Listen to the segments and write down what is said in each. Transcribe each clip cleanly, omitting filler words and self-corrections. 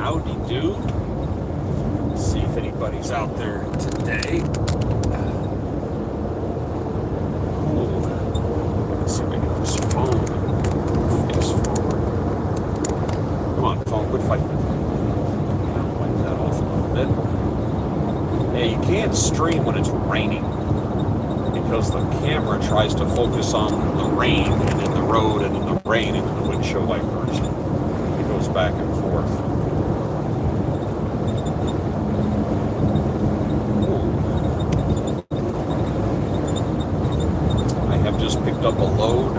Howdy do. See if anybody's out there today. Ooh. Let's see if I can get this phone face forward. Come on, phone, quit fighting. I'll wipe that off a little bit. Yeah, you can't stream when it's raining because the camera tries to focus on the rain and then the road and then the rain and then the windshield wipers. It goes back and forth. Just picked up a load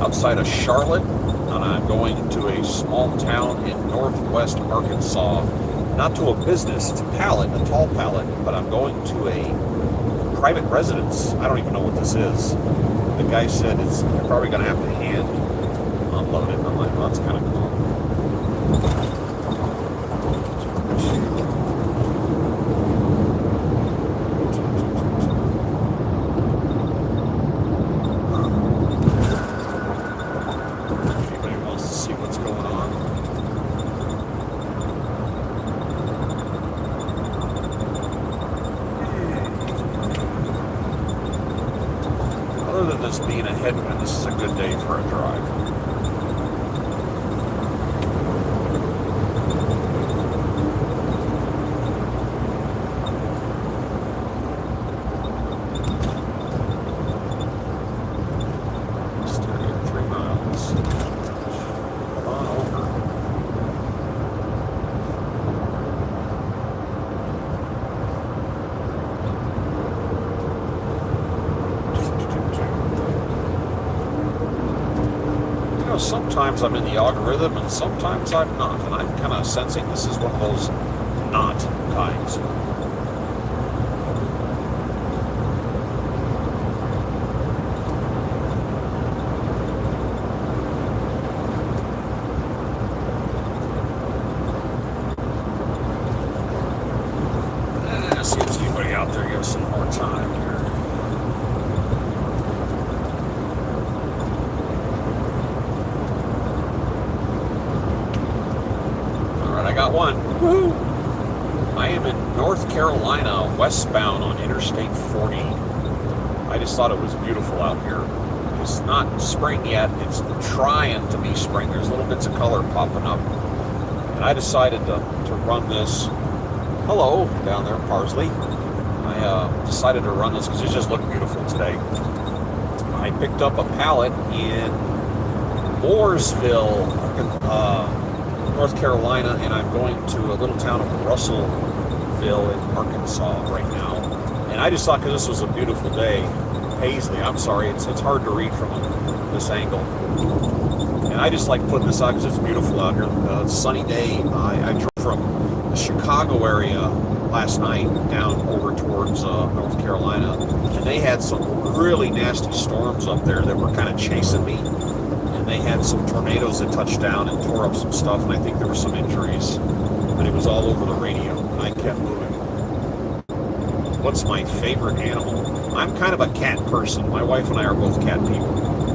outside of Charlotte, and I'm going to a small town in northwest Arkansas. Not to a business, it's a pallet, a tall pallet, but I'm going to a private residence. I don't even know what this is. The guy said it's probably going to have to hand unload it. I'm like, well, that's kind of cool. Being a headwind, this is a good day for a drive. Still got 3 miles. Come on over. Sometimes I'm in the algorithm and sometimes I'm not, and I'm kind of sensing this is one of those not times. Let's see if there's anybody out there. Give us some more time here. I got one. Woo-hoo. I am in North Carolina, westbound on Interstate 40. I just thought it was beautiful out here. It's not spring yet. It's trying to be spring. There's little bits of color popping up. And I decided to run this. Hello, down there, Parsley. I decided to run this because it just looked beautiful today. I picked up a pallet in Mooresville, North Carolina, and I'm going to a little town of Russellville in Arkansas right now. And I just thought, because this was a beautiful day, Paisley, I'm sorry, it's hard to read from this angle. And I just like putting this out because it's beautiful out here. Sunny day. I drove from the Chicago area last night down over towards North Carolina, and they had some really nasty storms up there that were kind of chasing me. They had some tornadoes that touched down and tore up some stuff, and I think there were some injuries. But it was all over the radio, and I kept moving. What's my favorite animal? I'm kind of a cat person. My wife and I are both cat people.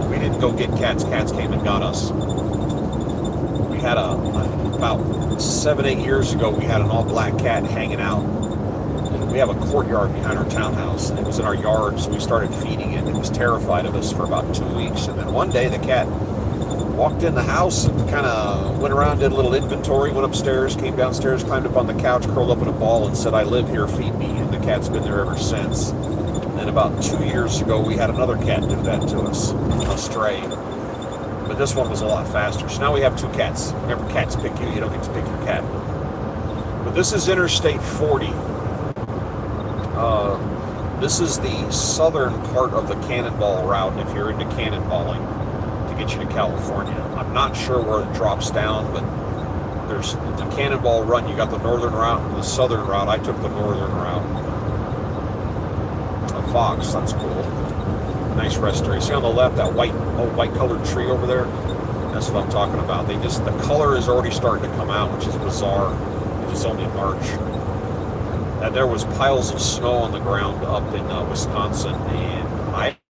We didn't go get cats. Cats came and got us. We had about 7-8 years ago, we had an all-black cat hanging out. And we have a courtyard behind our townhouse, and it was in our yard, so we started feeding it. It was terrified of us for about 2 weeks, and then one day the cat walked in the house and kind of went around, did a little inventory, went upstairs, came downstairs, climbed up on the couch, curled up in a ball, and said, "I live here, feed me." And the cat's been there ever since. And about 2 years ago, we had another cat do that to us, a stray. But this one was a lot faster. So now we have 2 cats. Remember, cats pick you. You don't get to pick your cat. But this is Interstate 40. This is the southern part of the Cannonball route, if you're into cannonballing, to get you to California. I'm not sure where it drops down, but there's the Cannonball run. You got the northern route and the southern route. I took the northern route. A fox, that's cool. Nice rest area. See on the left that white colored tree over there? That's what I'm talking about. The color is already starting to come out, which is bizarre. It's only March. And there was piles of snow on the ground up in Wisconsin and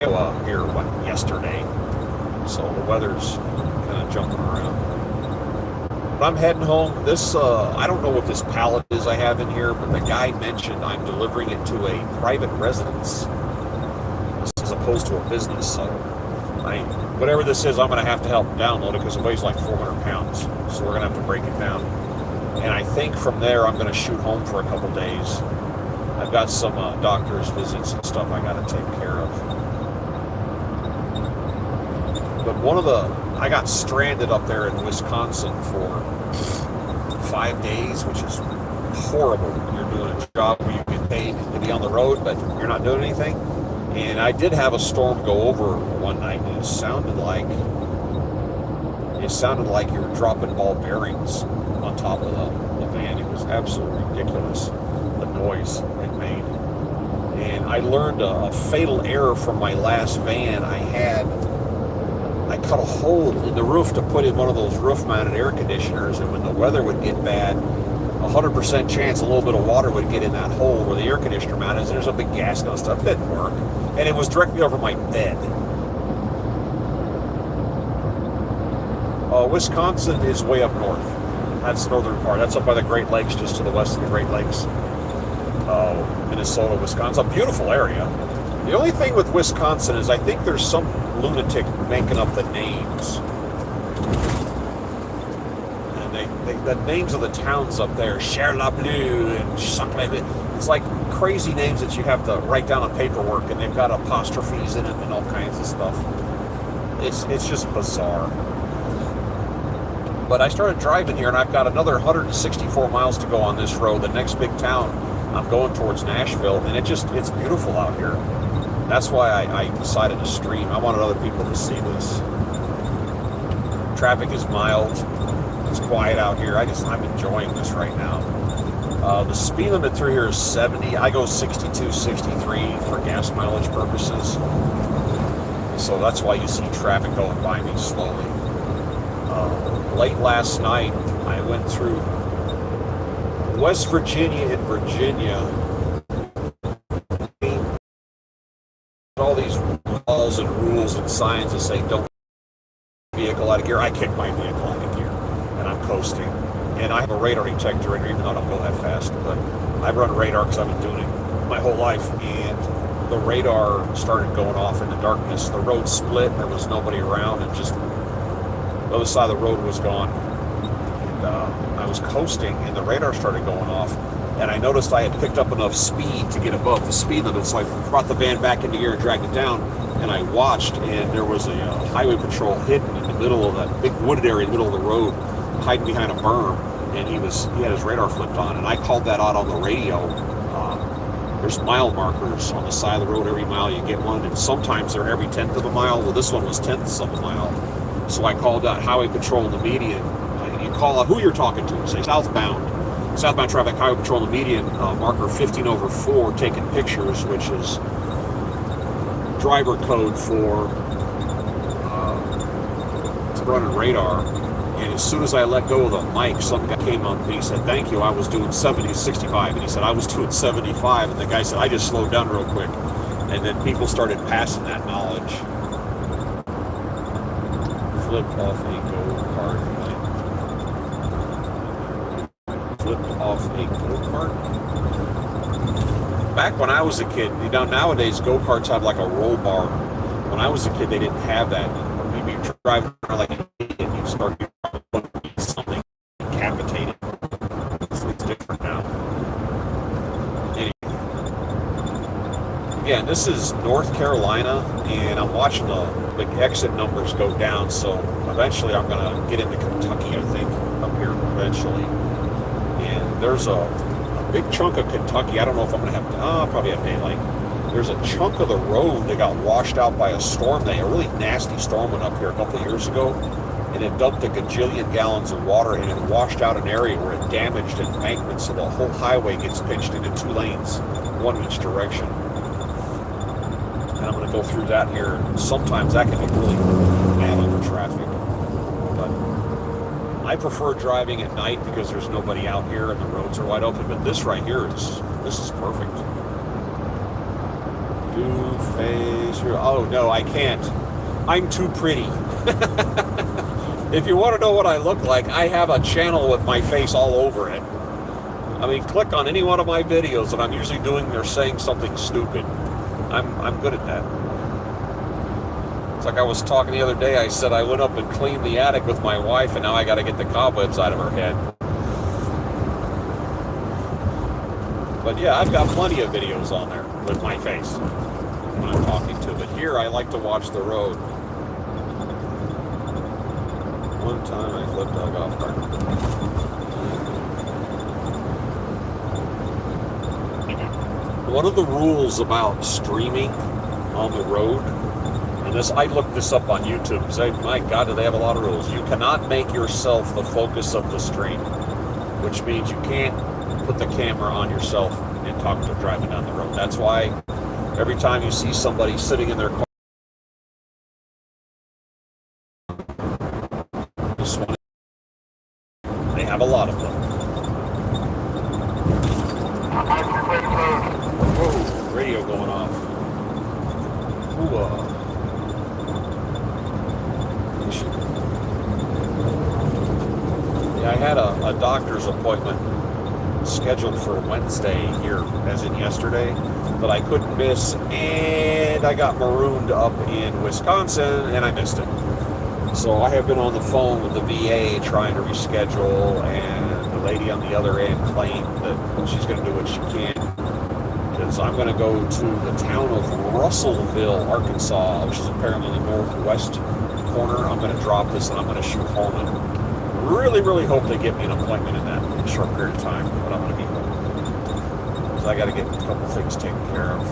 Iowa here, yesterday. So the weather's kind of jumping around. But I'm heading home. This, I don't know what this pallet is I have in here, but the guy mentioned I'm delivering it to a private residence as opposed to a business. So, whatever this is, I'm going to have to help him download it because it weighs like 400 pounds. So we're going to have to break it down. And I think from there, I'm going to shoot home for a couple days. I've got some doctor's visits and stuff I got to take care of. But I got stranded up there in Wisconsin for 5 days, which is horrible. You're doing a job where you get paid to be on the road, but you're not doing anything. And I did have a storm go over one night, and it sounded like you were dropping ball bearings on top of the van. It was absolutely ridiculous, the noise it made. And I learned a fatal error from my last van. I cut a hole in the roof to put in one of those roof-mounted air conditioners, and when the weather would get bad, 100% chance a little bit of water would get in that hole where the air conditioner mount is. There's a big gasket and stuff. It didn't work. And it was directly over my bed. Wisconsin is way up north. That's the northern part. That's up by the Great Lakes, just to the west of the Great Lakes. Minnesota, Wisconsin. It's a beautiful area. The only thing with Wisconsin is I think there's some lunatic making up the names. And the names of the towns up there, Cher-la-Bleu and something like that. It's like crazy names that you have to write down on paperwork, and they've got apostrophes in it and all kinds of stuff. It's just bizarre. But I started driving here, and I've got another 164 miles to go on this road. The next big town, I'm going towards Nashville, and it's beautiful out here. That's why I decided to stream. I wanted other people to see this. Traffic is mild. It's quiet out here. I'm enjoying this right now. The speed limit through here is 70. I go 62, 63 for gas mileage purposes. So that's why you see traffic going by me slowly. Late last night, I went through West Virginia and Virginia. All these laws and rules and signs that say don't vehicle out of gear. I kick my vehicle out of gear, and I'm coasting. And I have a radar detector in here, even though I don't go that fast. But I've run radar because I've been doing it my whole life. And the radar started going off in the darkness. The road split. There was nobody around, and just the other side of the road was gone. And I was coasting, and the radar started going off. And I noticed I had picked up enough speed to get above the speed limit, so I brought the van back into gear and dragged it down. And I watched, and there was a highway patrol hidden in the middle of that big wooded area in the middle of the road, hiding behind a berm. And he had his radar flipped on, and I called that out on the radio. There's mile markers on the side of the road. Every mile you get one, and sometimes they're every 1/10 of a mile. Well, this one was 1/10 of a mile. So I called out highway patrol in the median. You call out who you're talking to. Say southbound traffic, highway patrol in the median, marker 15/4, taking pictures, which is driver code for running radar. And as soon as I let go of the mic, some guy came up and he said, "Thank you, I was doing 70, 65. And he said, "I was doing 75. And the guy said, "I just slowed down real quick." And then people started passing that knowledge. Flipped off a go-kart. Flipped off a go-kart. Back when I was a kid, nowadays go-karts have like a roll bar. When I was a kid, they didn't have that. You'd be driving around like an idiot and you start something decapitated. It's different now. Anyway. Again, this is North Carolina, and I'm watching the exit numbers go down, so eventually I'm going to get into Kentucky, I think, up here eventually. And there's a big chunk of Kentucky. I don't know if I'm going to have, I'll probably have daylight. There's a chunk of the road that got washed out by a storm. A really nasty storm went up here a couple of years ago, and it dumped a gajillion gallons of water, and it washed out an area where it damaged embankment, so the whole highway gets pitched into 2 lanes, one each direction. And I'm going to go through that here. Sometimes that can be really bad on the traffic. But I prefer driving at night because there's nobody out here and the roads are wide open. But this right here this is perfect. Oh no, I can't. I'm too pretty. If you want to know what I look like, I have a channel with my face all over it. I mean, click on any one of my videos, and I'm usually doing or saying something stupid. I'm good at that. It's like I was talking the other day. I said I went up and cleaned the attic with my wife, and now I got to get the cobwebs out of her head. But yeah, I've got plenty of videos on there with my face when I'm talking to. But here, I like to watch the road. One time I flipped a golf cart. One of the rules about streaming on the road, and this, I looked this up on YouTube because my God, do they have a lot of rules. You cannot make yourself the focus of the stream, which means you can't put the camera on yourself and talk to driving down the road. That's why every time you see somebody sitting in their car, they have a lot of them. Whoa, radio going off. Ooh, yeah, I had a doctor's appointment scheduled for Wednesday here, as in yesterday, but I couldn't miss, and I got marooned up in Wisconsin, and I missed it. So I have been on the phone with the VA trying to reschedule, and the lady on the other end claimed that she's going to do what she can, because I'm going to go to the town of Russellville, Arkansas, which is apparently the northwest corner. I'm going to drop this, and I'm going to shoot home, and really, really hope they get me an appointment in that short period of time, but I'm going to be home. Because I got to get a couple things taken care of.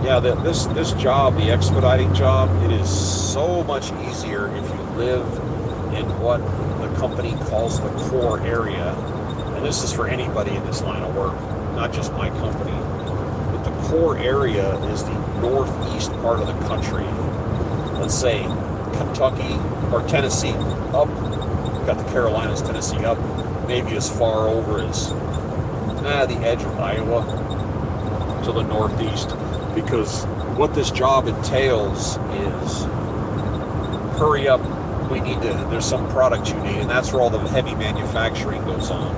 Yeah, this job, the expediting job, it is so much easier if you live in what the company calls the core area. And this is for anybody in this line of work, not just my company. But the core area is the northeast part of the country. Let's say Kentucky or Tennessee up. We've got the Carolinas, Tennessee up, maybe as far over as the edge of Iowa to the northeast. Because what this job entails is hurry up, there's some product you need, and that's where all the heavy manufacturing goes on.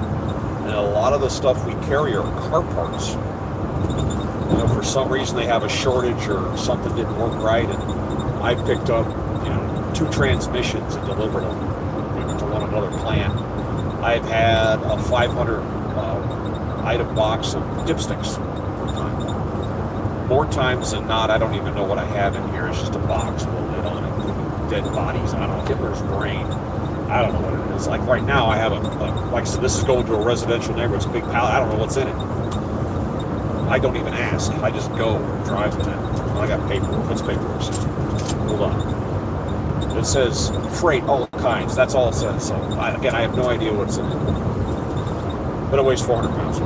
And a lot of the stuff we carry are car parts. You know, for some reason they have a shortage or something didn't work right, and I picked up, 2 transmissions and delivered them to one another plant. I've had a 500 item box of dipsticks. More times than not, I don't even know what I have in here. It's just a box with a lid on it. Dead bodies. I don't know. Hitler's brain. I don't know what it is. Like right now, I have like I said, this is going to a residential neighborhood. It's a big pallet. I don't know what's in it. I don't even ask. I just go drive with it. I got paperwork. What's paperwork? Hold on. It says freight, all kinds. That's all it says. So again, I have no idea what's in it. But it weighs 400 pounds.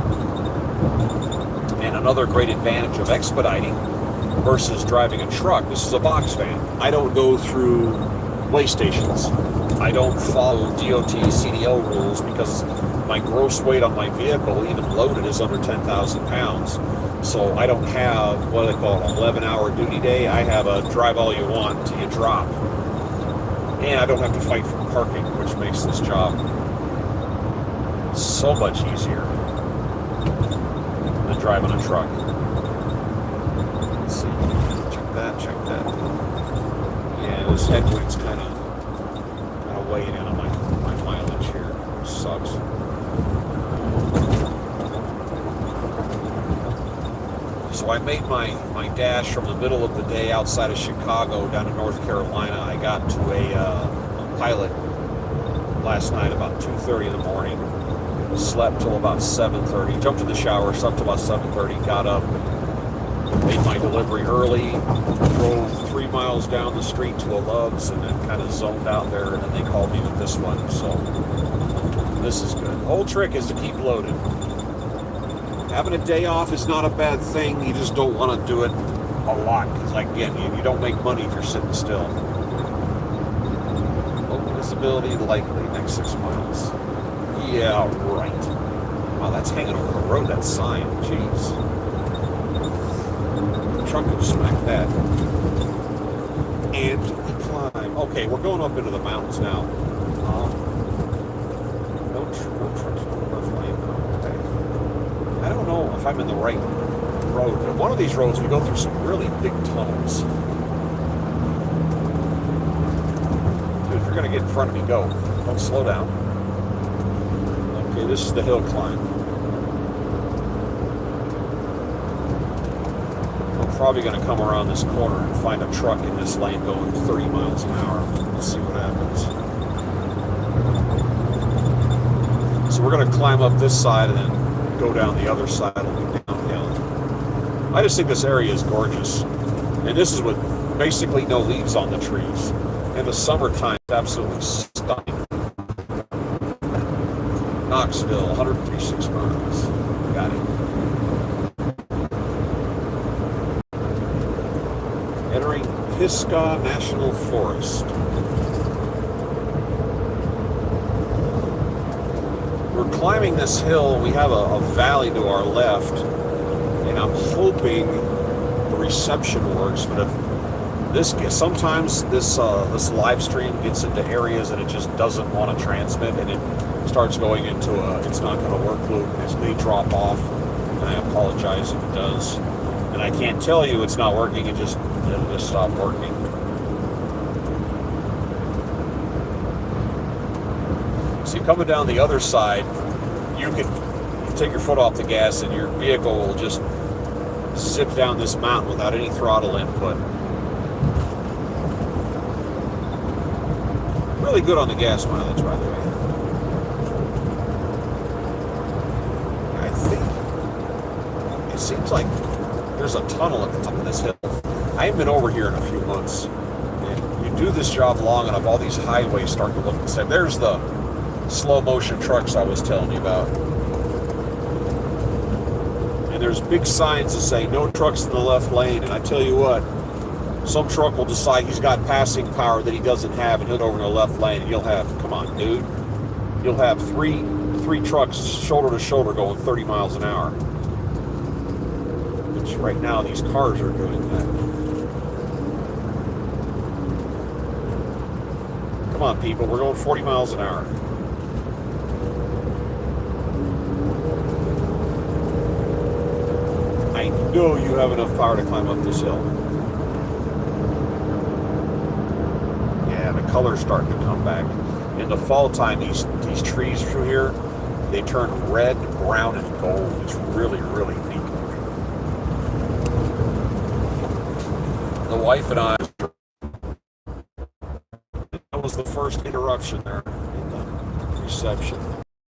And another great advantage of expediting versus driving a truck, this is a box van. I don't go through weigh stations. I don't follow DOT CDL rules because my gross weight on my vehicle, even loaded, is under 10,000 pounds. So I don't have what they call an 11-hour duty day. I have a drive all you want until you drop. And I don't have to fight for parking, which makes this job so much easier than driving a truck. Let's see. Check that. Yeah, this headwind's kind of weighing in on my mileage here, which sucks. So I made my dash from the middle of the day outside of Chicago down to North Carolina. I got to a pilot last night about 2:30 in the morning. Slept till about 7:30. Jumped in the shower, slept till about 7:30. Got up, made my delivery early, drove 3 miles down the street to a Love's, and then kind of zoned out there, and then they called me with this one. So this is good. The whole trick is to keep loaded. Having a day off is not a bad thing. You just don't want to do it a lot, because again, you don't make money if you're sitting still. Local visibility likely next 6 miles. Yeah, right. Wow, that's hanging over the road, that sign. Jeez. The truck will smack that. And climb. Oh, Okay, we're going up into the mountains now. No trucks on the left lane. Okay. I don't know if I'm in the right road, but one of these roads we go through some really big tunnels. Dude, if you're going to get in front of me, go. Don't slow down. Okay, this is the hill climb. I'm probably going to come around this corner and find a truck in this lane going 30 miles an hour. Let's see what happens. So we're going to climb up this side and then go down the other side and go downhill. I just think this area is gorgeous. And this is with basically no leaves on the trees. In the summertime, it's absolutely stunning. Knoxville, 136 miles. Got it. Entering Pisgah National Forest. We're climbing this hill. We have a valley to our left, and I'm hoping the reception works. But if sometimes this live stream gets into areas that it just doesn't want to transmit, and it starts going into it's not going to work loop, and it may drop off, and I apologize if it does. And I can't tell you it's not working, it'll just stop working. So you're coming down the other side, you take your foot off the gas and your vehicle will just zip down this mountain without any throttle input. Really good on the gas mileage, by the way. I think it seems like there's a tunnel at the top of this hill. I haven't been over here in a few months. And you do this job long enough, all these highways start to look the same. There's the slow motion trucks I was telling you about. And there's big signs that say no trucks in the left lane. And I tell you what, some truck will decide he's got passing power that he doesn't have and head over to the left lane, and you'll have, come on, dude, you'll have three trucks shoulder to shoulder going 30 miles an hour. Which right now these cars are doing that. Come on, people, we're going 40 miles an hour. I know you have enough power to climb up this hill. Colors starting to come back. In the fall time, these trees through here, they turn red, brown, and gold. It's really, really neat. The wife and I, that was the first interruption there in the reception.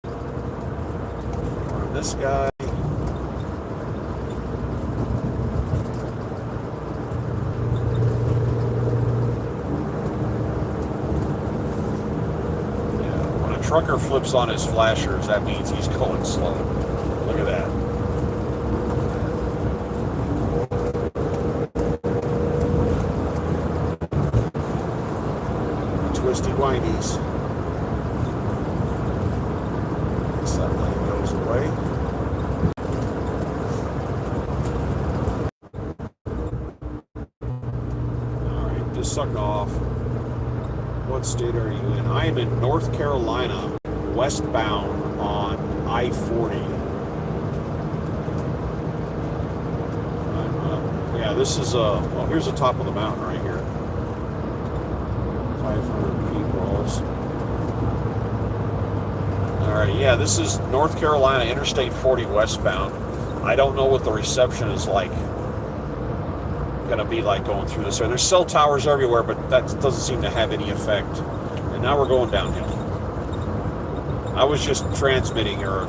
And this guy, trucker flips on his flashers, that means he's going slow. Look at that. Twisty windies. Once that lane goes away. Alright, just suck off. What state are you in? I am in North Carolina, westbound on I-40. Yeah, this is well, here's the top of the mountain right here. 500 feet rolls. All right, yeah, this is North Carolina, Interstate 40 westbound. I don't know what the reception is like. Going to be like going through this. There's cell towers everywhere, but that doesn't seem to have any effect. And now we're going downhill. I was just transmitting or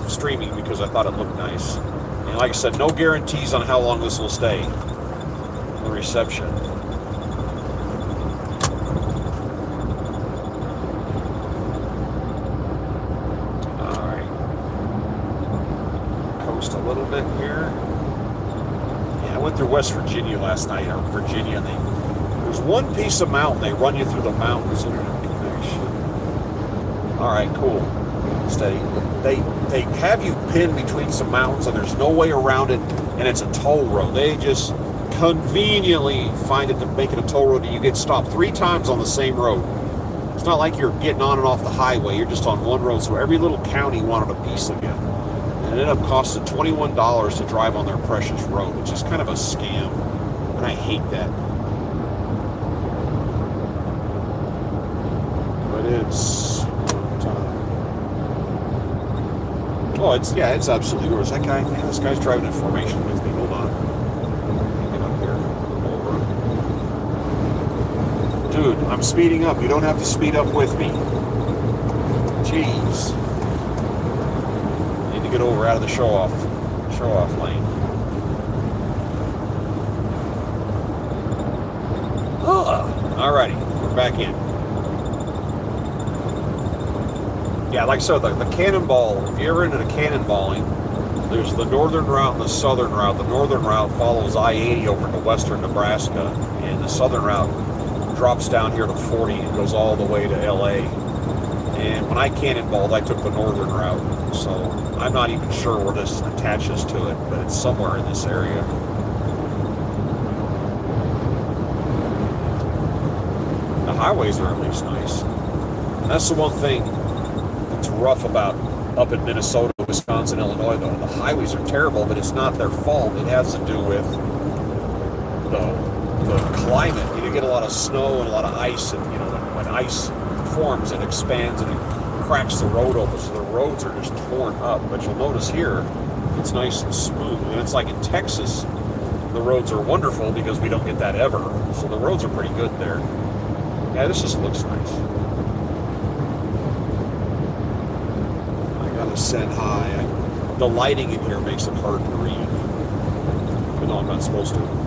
streaming because I thought it looked nice. And like I said, no guarantees on how long this will stay. The reception. All right. Coast a little bit here. I went through West Virginia last night, or Virginia, and there's one piece of mountain, they run you through the mountains, internet connection. All right, cool. Steady. They have you pinned between some mountains, and there's no way around it, and it's a toll road. They just conveniently find it to make it a toll road, and you get stopped 3 times on the same road. It's not like you're getting on and off the highway. You're just on one road, so every little county wanted a piece of you. And it ended up costing $21 to drive on their precious road, which is kind of a scam. And I hate that. But it's... Oh, it's absolutely yours. That guy, man, this guy's driving in formation with me. Hold on. Get up here. Dude, I'm speeding up. You don't have to speed up with me. Jeez. Need to get over out of the show-off lane. Alrighty, we're back in. Yeah, like I said, the cannonball, if you're ever into cannonballing, there's the northern route and the southern route. The northern route follows I-80 over to western Nebraska, and the southern route drops down here to 40 and goes all the way to LA. And when I cannonballed, I took the northern route, so I'm not even sure where this attaches to it, but it's somewhere in this area. The highways are at least nice. And that's the one thing that's rough about up in Minnesota, Wisconsin, Illinois, though. The highways are terrible, but it's not their fault. It has to do with the climate. You get a lot of snow and a lot of ice, and when ice forms, it expands and it cracks the road open, so the roads are just torn up. But you'll notice here, it's nice and smooth. And it's like in Texas, the roads are wonderful because we don't get that ever. So the roads are pretty good there. Yeah, this just looks nice. I gotta set high. The lighting in here makes it hard to read. Even though I'm not supposed to.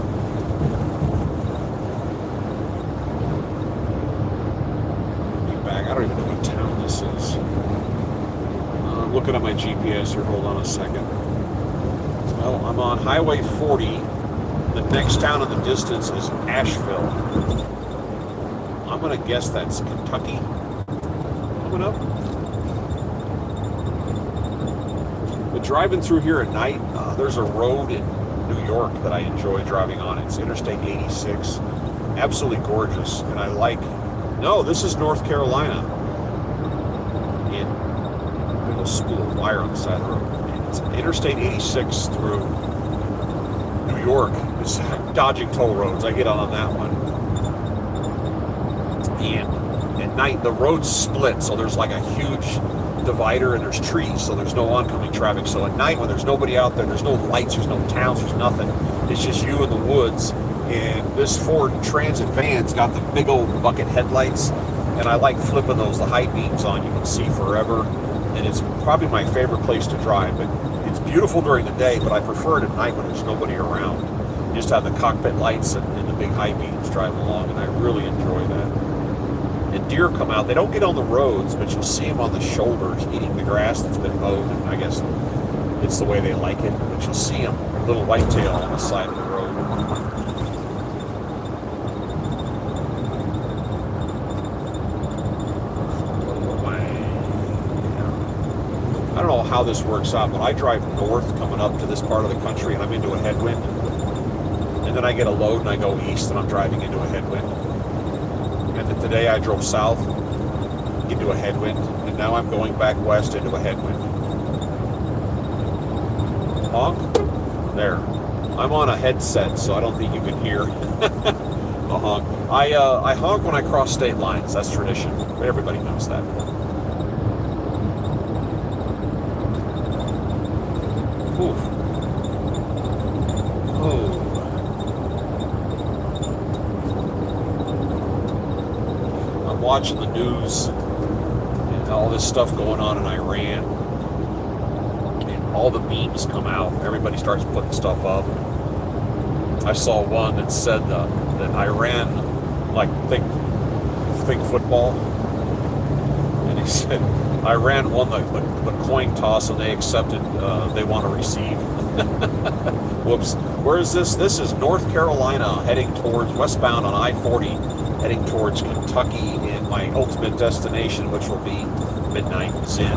I don't even know what town this is. I'm looking at my GPS here. Hold on a second. Well, I'm on Highway 40. The next town in the distance is Asheville. I'm going to guess that's Kentucky coming up. But driving through here at night, there's a road in New York that I enjoy driving on. It's Interstate 86. Absolutely gorgeous. And I like... No, this is North Carolina. And there's a spool of wire on the side of the road. It's Interstate 86 through New York. It's dodging toll roads. I get on that one. And at night, the roads split, so there's like a huge divider and there's trees, so there's no oncoming traffic. So at night, when there's nobody out there, there's no lights, there's no towns, there's nothing. It's just you in the woods. And this Ford Transit van's got the big old bucket headlights, and I like flipping those, the high beams on. You can see forever, and it's probably my favorite place to drive. But it's beautiful during the day, but I prefer it at night when there's nobody around. You just have the cockpit lights and the big high beams driving along, and I really enjoy that. And deer come out. They don't get on the roads, but you'll see them on the shoulders eating the grass that's been mowed, and I guess it's the way they like it. But you'll see them, a little whitetail on the side of the road. I don't know how this works out, but I drive north coming up to this part of the country, and I'm into a headwind. And then I get a load and I go east, and I'm driving into a headwind. And then today I drove south into a headwind, and now I'm going back west into a headwind. Honk? There. I'm on a headset, so I don't think you can hear a honk. I honk when I cross state lines. That's tradition. Everybody knows that. Ooh. Oh. I'm watching the news and all this stuff going on in Iran. And all the memes come out. Everybody starts putting stuff up. I saw one that said that Iran, like, think football. And he said, Iran won the coin toss and they accepted they want to receive. Whoops. Where is this? This is North Carolina, heading towards westbound on I-40, heading towards Kentucky, and my ultimate destination, which will be midnight, is in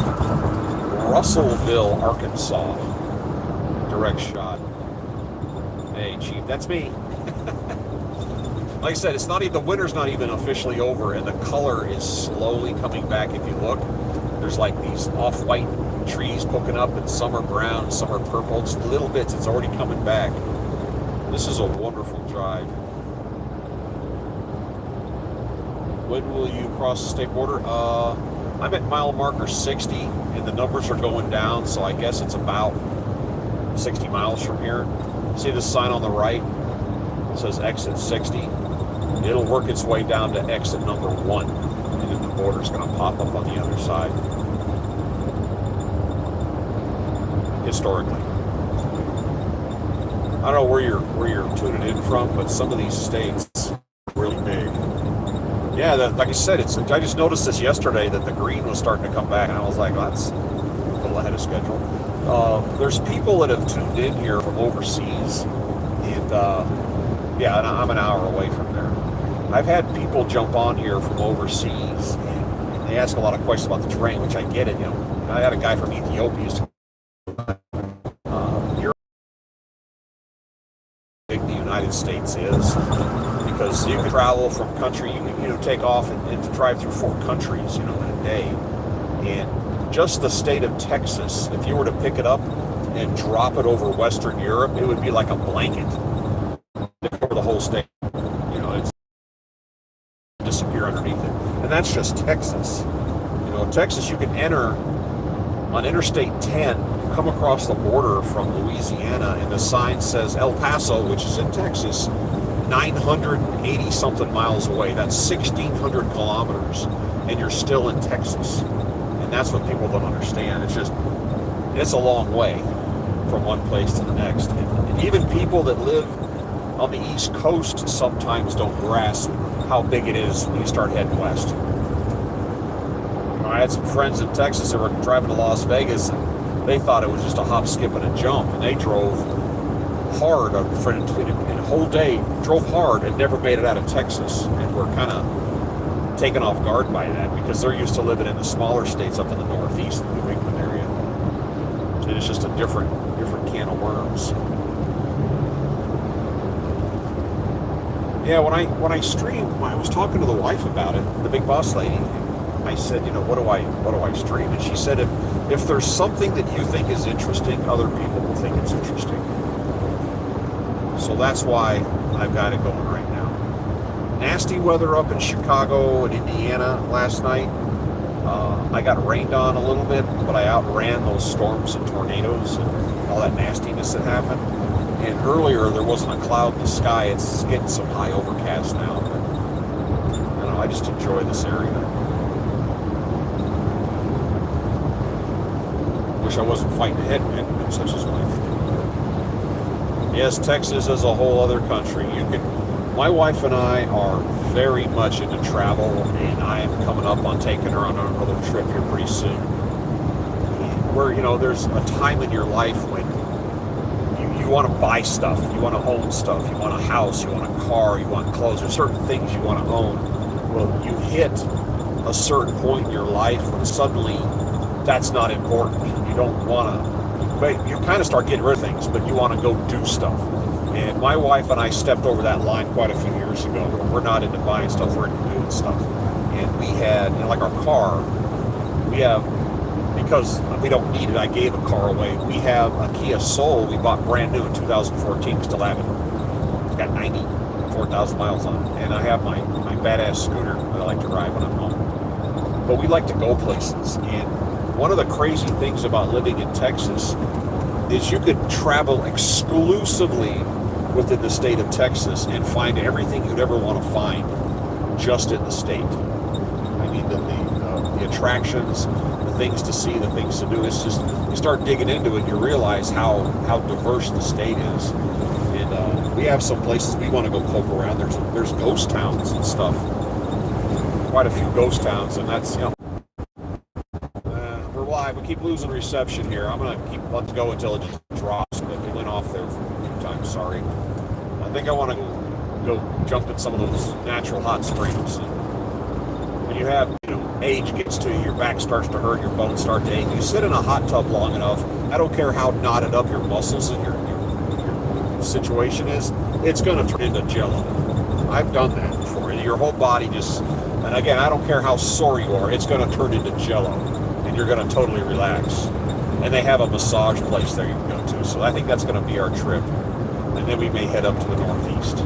Russellville, Arkansas. Direct shot. Hey, Chief, that's me. Like I said, it's not even, the winter's not even officially over, and the color is slowly coming back. If you look, there's like these off-white trees poking up, and some are brown, some are purple, just little bits. It's already coming back. This is a wonderful drive. When will you cross the state border? I'm at mile marker 60, and the numbers are going down, so I guess it's about 60 miles from here. See this sign on the right? It says exit 60. It'll work its way down to exit number 1, and then the border's going to pop up on the other side. Historically. I don't know where you're tuning in from, but some of these states are really big. Yeah, like I said, I just noticed this yesterday that the green was starting to come back, and I was like, well, that's a little ahead of schedule. There's people that have tuned in here from overseas, and yeah, and I'm an hour away from there. I've had people jump on here from overseas, and they ask a lot of questions about the terrain, which I get it. You know, I had a guy from Ethiopia. Big the United States is, because you can travel from country, you can take off and drive through 4 countries, in a day. And just the state of Texas, if you were to pick it up and drop it over Western Europe, it would be like a blanket over the whole state. It's disappear underneath it. And that's just Texas. Texas, you can enter on Interstate 10, come across the border from Louisiana, and the sign says El Paso, which is in Texas, 980 something miles away. That's 1,600 kilometers, and you're still in Texas. And that's what people don't understand. It's a long way from one place to the next. And even people that live on the East Coast sometimes don't grasp how big it is when you start heading west. I had some friends in Texas that were driving to Las Vegas, and they thought it was just a hop, skip, and a jump, and they drove hard for a whole day, drove hard and never made it out of Texas, and were kind of taken off guard by that because they're used to living in the smaller states up in the Northeast, the New England area, and it's just a different can of worms. Yeah, when I stream, I was talking to the wife about it, the big boss lady. I said, what do I stream? And she said, if there's something that you think is interesting, other people will think it's interesting. So that's why I've got it going right now. Nasty weather up in Chicago and Indiana last night. I got rained on a little bit, but I outran those storms and tornadoes and all that nastiness that happened. And earlier there wasn't a cloud in the sky. It's getting some high overcast now. But, I just enjoy this area. Wish I wasn't fighting a headwind, but such is life. Yes, Texas is a whole other country. My wife and I are very much into travel, and I am coming up on taking her on another trip here pretty soon. Where, there's a time in your life when you want to buy stuff, you want to own stuff, you want a house, you want a car, you want clothes, there's certain things you want to own. Well, you hit a certain point in your life when suddenly that's not important. You don't want to, you kind of start getting rid of things, but you want to go do stuff. And my wife and I stepped over that line quite a few years ago. We're not into buying stuff, we're into doing stuff. And we had, like our car, we have, because we don't need it, I gave a car away. We have a Kia Soul we bought brand new in 2014, we still have it. It's got 94,000 miles on it. And I have my badass scooter that I like to ride when I'm home. But we like to go places. And one of the crazy things about living in Texas is you could travel exclusively within the state of Texas and find everything you'd ever want to find just in the state. I mean, the attractions, the things to see, the things to do. It's just, you start digging into it, you realize how diverse the state is. And we have some places we want to go poke around. There's ghost towns and stuff. Quite a few ghost towns, and that's, we're live. We keep losing reception here. I'm going to let's go until it just drops, but we went off there for a few times, sorry. I think I want to go jump in some of those natural hot springs. When you have, age gets to you, your back starts to hurt, your bones start to ache. You sit in a hot tub long enough, I don't care how knotted up your muscles and your situation is, it's going to turn into jello. I've done that before. Your whole body just, and again, I don't care how sore you are, it's going to turn into jello, and you're going to totally relax. And they have a massage place there you can go to. So I think that's going to be our trip. And then we may head up to the northeast.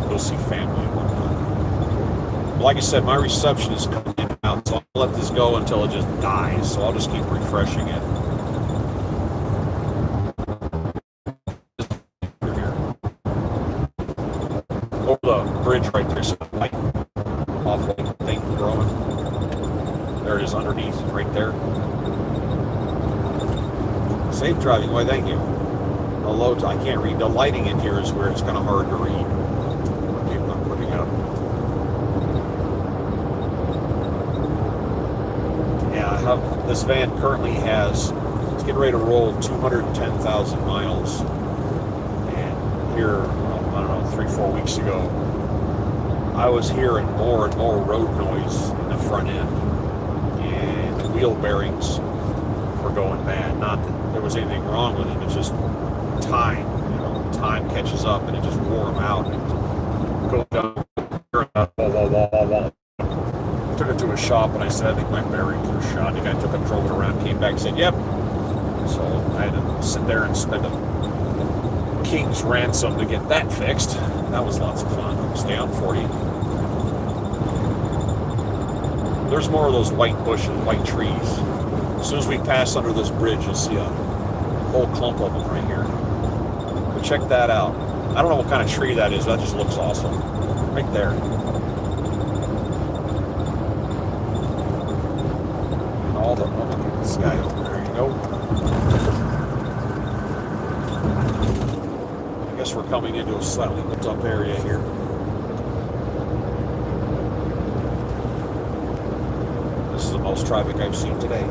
We'll see family and whatnot. Like I said, my reception is coming in and out, so I'll let this go until it just dies. So I'll just keep refreshing it. Over the bridge right there, so the light off like thing growing. There it is underneath, right there. Safe driving, why thank you. The loads, I can't read. The lighting in here is where it's kind of hard to read. What people I'm putting up. Yeah, I have, this van currently has, it's getting ready to roll 210,000 miles. And here, I don't know, 3-4 weeks ago, I was hearing more and more road noise in the front end. And the wheel bearings were going bad. Not that there was anything wrong with it, it's just time. Time catches up and it just wore them out. And go down, wall. Took it to a shop and I said, I think my bearings were shot. The guy took it, drove it around, came back and said, yep. So I had to sit there and spend a king's ransom to get that fixed. That was lots of fun. Stay on 40. There's more of those white bushes, white trees. As soon as we pass under this bridge, you'll see a whole clump of them right here. But check that out. I don't know what kind of tree that is, but that just looks awesome. Right there. And all the, oh, look at this guy over there. There you go. I guess we're coming into a slightly lit up area here. This is the most traffic I've seen today.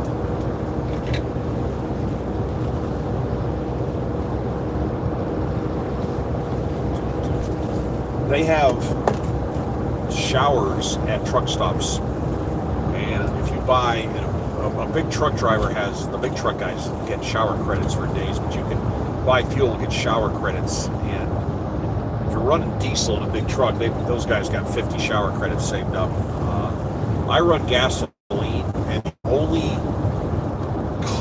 They have showers at truck stops, and if you buy, a big truck driver has, the big truck guys get shower credits for days, but you can buy fuel and get shower credits. And if you're running diesel in a big truck, those guys got 50 shower credits saved up. I run gasoline, and the only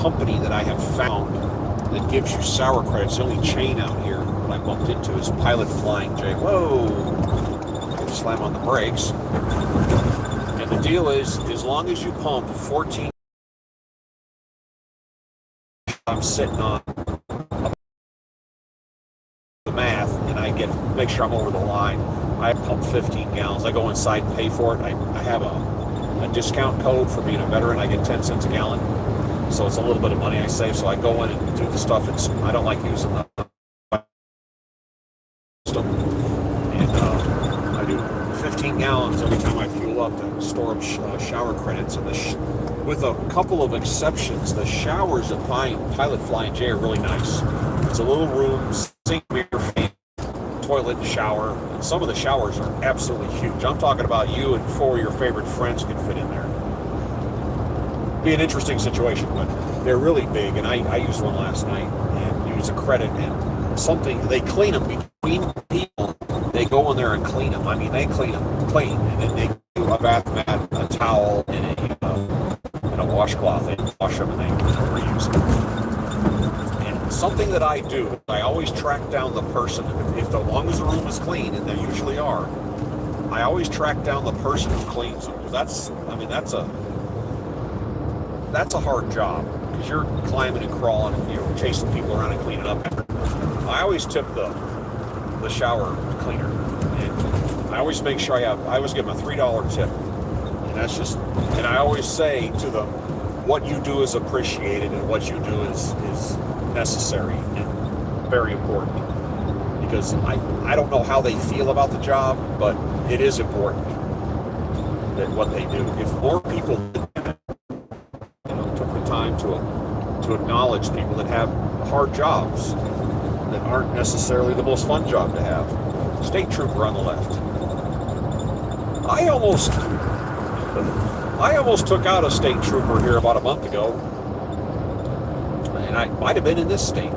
company that I have found that gives you shower credits, the only chain out here I bumped into is Pilot Flying J. Whoa! Slam on the brakes. And the deal is, as long as you pump 14, I'm sitting on the math, and I make sure I'm over the line. I pump 15 gallons. I go inside and pay for it. I have a discount code for being a veteran. I get 10 cents a gallon, so it's a little bit of money I save. So I go in and do the stuff. I don't like using the and I do 15 gallons every time I fuel up to store up shower credits. And with a couple of exceptions, the showers at Pilot Flying J are really nice. It's a little room, sink, mirror, fan, toilet, shower, and some of the showers are absolutely huge. I'm talking about you and 4 of your favorite friends can fit in there. Be an interesting situation, but they're really big, and I used one last night and used a credit, and something, they clean them between people. They go in there and clean them. I mean, they clean them clean, and then they do a bath mat, a towel, and a washcloth. They wash them and they reuse them. And something that I do, I always track down the person. If the long as the room is clean, and they usually are, I always track down the person who cleans them, because that's a hard job, because you're climbing and crawling and you're chasing people around and cleaning up. I always tip the shower cleaner, and I always make sure I always give them a $3 tip, and that's just, and I always say to them, what you do is appreciated and what you do is necessary and very important, because I don't know how they feel about the job, but it is important that what they do. If more people took the time to acknowledge people that have hard jobs that aren't necessarily the most fun job to have. State trooper on the left. I almost took out a state trooper here about a month ago, and I might have been in this state.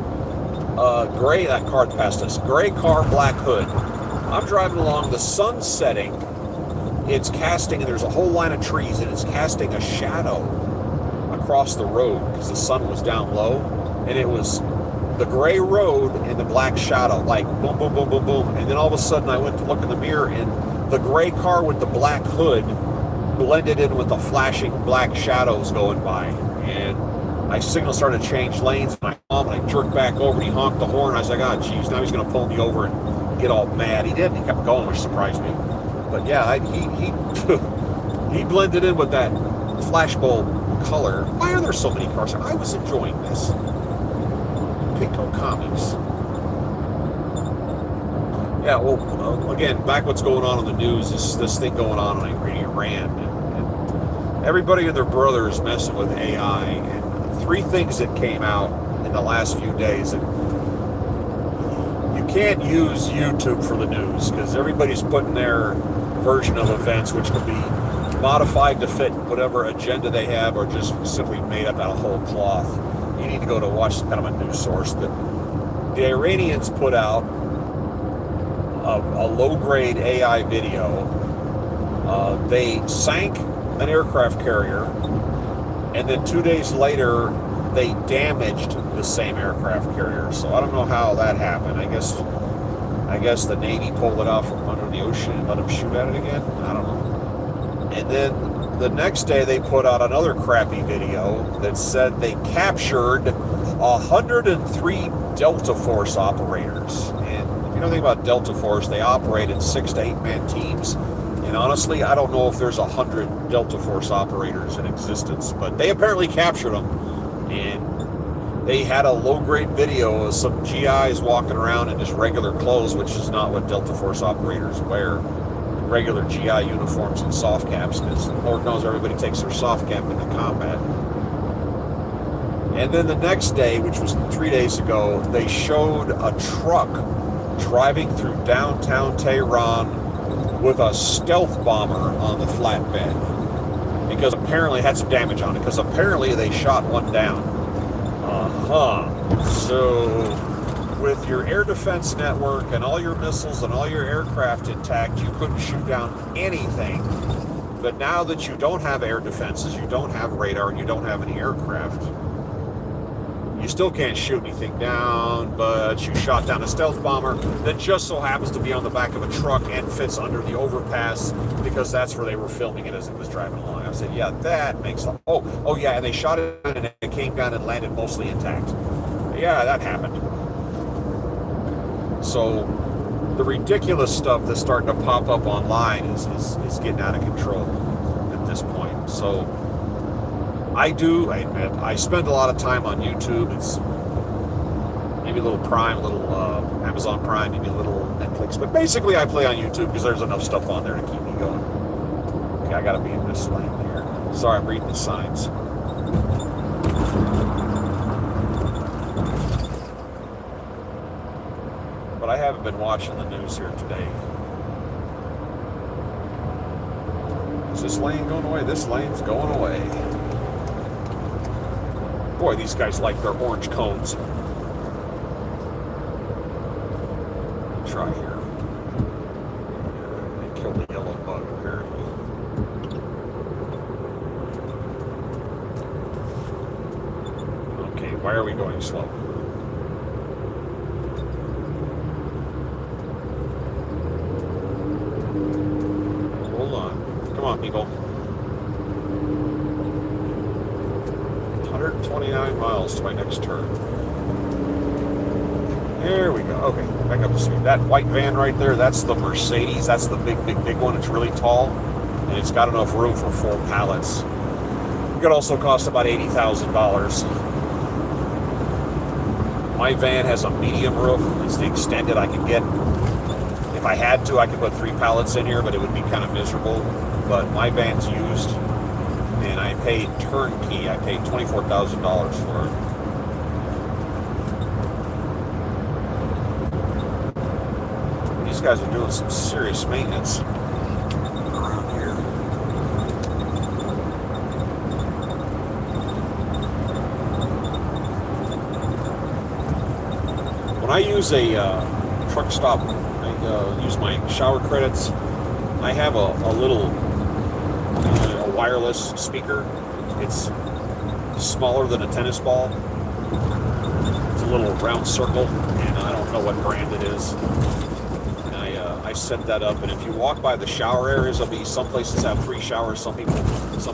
Gray, that car passed us. Gray car, black hood. I'm driving along, the sun's setting. It's casting, and there's a whole line of trees, and it's casting a shadow across the road because the sun was down low, and it was the gray road and the black shadow, like boom, boom, boom, boom, boom. And then all of a sudden I went to look in the mirror, and the gray car with the black hood blended in with the flashing black shadows going by. And my signal started to change lanes, and I jerked back over, and he honked the horn. I was like, oh, geez, now he's going to pull me over and get all mad. He didn't. He kept going, which surprised me. But yeah, he blended in with that flashbulb color. Why are there so many cars? I was enjoying this. Pinko Comics. Yeah, well, again, back what's going on in the news is this thing going on in Iran. And everybody and their brother is messing with AI. And 3 things that came out in the last few days. And you can't use YouTube for the news because everybody's putting their version of events, which could be modified to fit whatever agenda they have or just simply made up out of whole cloth. You need to go to watch some kind of a news source. The Iranians put out a low-grade AI video. They sank an aircraft carrier, and then 2 days later, they damaged the same aircraft carrier. So I don't know how that happened. I guess the Navy pulled it out from under the ocean and let them shoot at it again. I don't know. And then the next day they put out another crappy video that said they captured 103 Delta Force operators. And if you know anything about Delta Force, they operate in 6 to 8 man teams. And honestly, I don't know if there's 100 Delta Force operators in existence, but they apparently captured them. And they had a low-grade video of some GIs walking around in just regular clothes, which is not what Delta Force operators wear. Regular GI uniforms and soft caps, because Lord knows everybody takes their soft cap into combat. And then the next day, which was 3 days ago, they showed a truck driving through downtown Tehran with a stealth bomber on the flatbed, because apparently it had some damage on it, because apparently they shot one down. So with your air defense network and all your missiles and all your aircraft intact, you couldn't shoot down anything. But now that you don't have air defenses, you don't have radar, and you don't have any aircraft, you still can't shoot anything down, but you shot down a stealth bomber that just so happens to be on the back of a truck and fits under the overpass, because that's where they were filming it as it was driving along. I said, yeah, that makes sense. Oh yeah, and they shot it and it came down and landed mostly intact. Yeah, that happened. So the ridiculous stuff that's starting to pop up online is getting out of control at this point. So I admit, I spend a lot of time on YouTube. It's maybe a little Prime, a little Amazon Prime, maybe a little Netflix. But basically I play on YouTube because there's enough stuff on there to keep me going. Okay, I gotta be in this lane here. Sorry, I'm reading the signs. But I haven't been watching the news here today. Is this lane going away? This lane's going away. Boy, these guys like their orange cones. Try here. They killed the yellow bug, apparently. Okay, why are we going slow? Hold on. Come on, people. 129 miles to my next turn. There we go. Okay, back up to speed. That white van right there, that's the Mercedes. That's the big one. It's really tall, and it's got enough room for 4 pallets. It could also cost about $80,000. My van has a medium roof. It's the extended I can get. If I had to, I could put 3 pallets in here, but it would be kind of miserable. But my van's used, and I paid turnkey. I paid $24,000 for it. These guys are doing some serious maintenance around here. when I use a truck stop, I use my shower credits. I have a little a wireless speaker. It's smaller than a tennis ball. It's a little round circle, and I don't know what brand it is. And I set that up, and if you walk by the shower areas, there'll be some places have 3 showers, some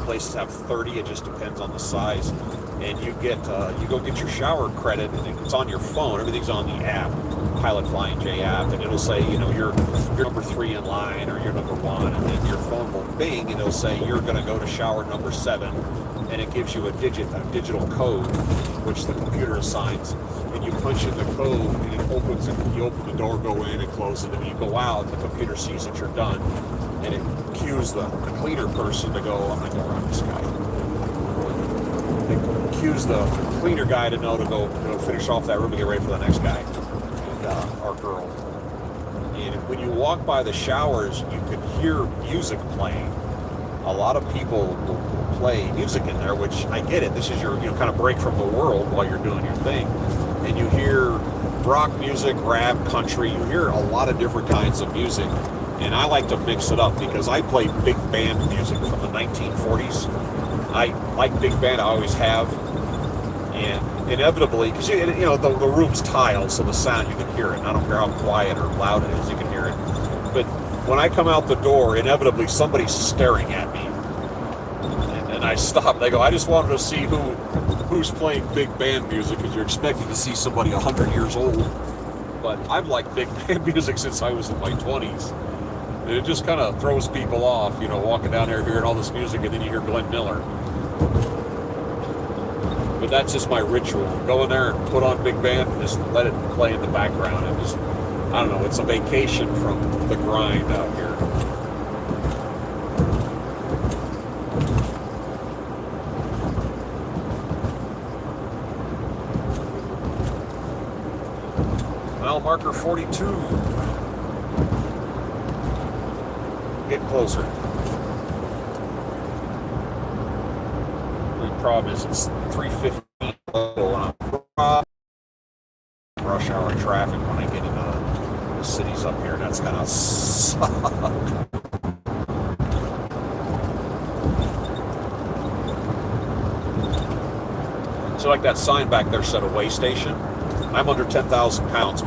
places have 30. It just depends on the size. And you go get your shower credit, and it's on your phone. Everything's on the app, Pilot Flying J app, and it'll say, you're number 3 in line, or you're number 1, and then your phone will bing, and it'll say you're going to go to shower number 7, and it gives you a digital code, which the computer assigns, and you punch in the code, and it opens it. You open the door, go in, and close it, and you go out. The computer sees that you're done, and it cues the cleaner person to go. I'm going to go around this guy. It cues the cleaner guy to know to go finish off that room and get ready for the next guy, and our girl. And when you walk by the showers, you can hear music playing. A lot of people will play music in there, which I get it. This is your kind of break from the world while you're doing your thing. And you hear rock music, rap, country. You hear a lot of different kinds of music. And I like to mix it up because I play big band music from the 1940s. I like big band, I always have. And inevitably, because the room's tiled, so the sound, you can hear it. And I don't care how quiet or loud it is, you can hear it. But when I come out the door, inevitably somebody's staring at me. And I stop. They go, I just wanted to see who's playing big band music, because you're expecting to see somebody 100 years old. But I've liked big band music since I was in my 20s. And it just kind of throws people off, walking down there hearing all this music, and then you hear Glenn Miller. But that's just my ritual. Go in there and put on big band and just let it play in the background. And just, I don't know, it's a vacation from the grind out here. Mile marker 42. Get closer. The problem is it's 3:50 and I'm rush hour traffic when I get into the cities up here. That's gonna suck. So like that sign back there said a weigh station. I'm under 10,000 pounds.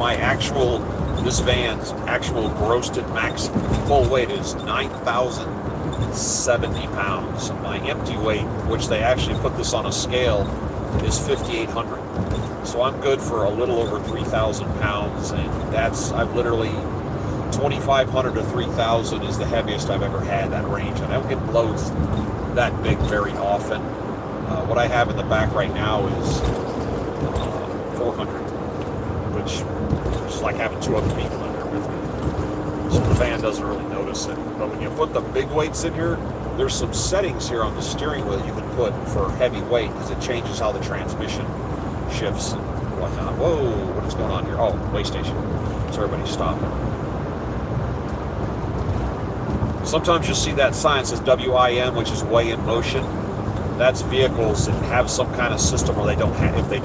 This van's actual grossed max full weight is 9,070 pounds. My empty weight, which they actually put this on a scale, is 5,800. So I'm good for a little over 3,000 pounds, and I've literally 2,500 to 3,000 is the heaviest I've ever had that range. And I don't get loads that big very often. What I have in the back right now is 400, which is like having 2 other people in there with me. So the van doesn't really notice it. But when you put the big weights in here, there's some settings here on the steering wheel you can put for heavy weight, because it changes how the transmission shifts and whatnot. Whoa, what is going on here? Oh, weigh station. So everybody's stopping. Sometimes you'll see that sign that says WIM, which is weigh in motion. That's vehicles that have some kind of system where if they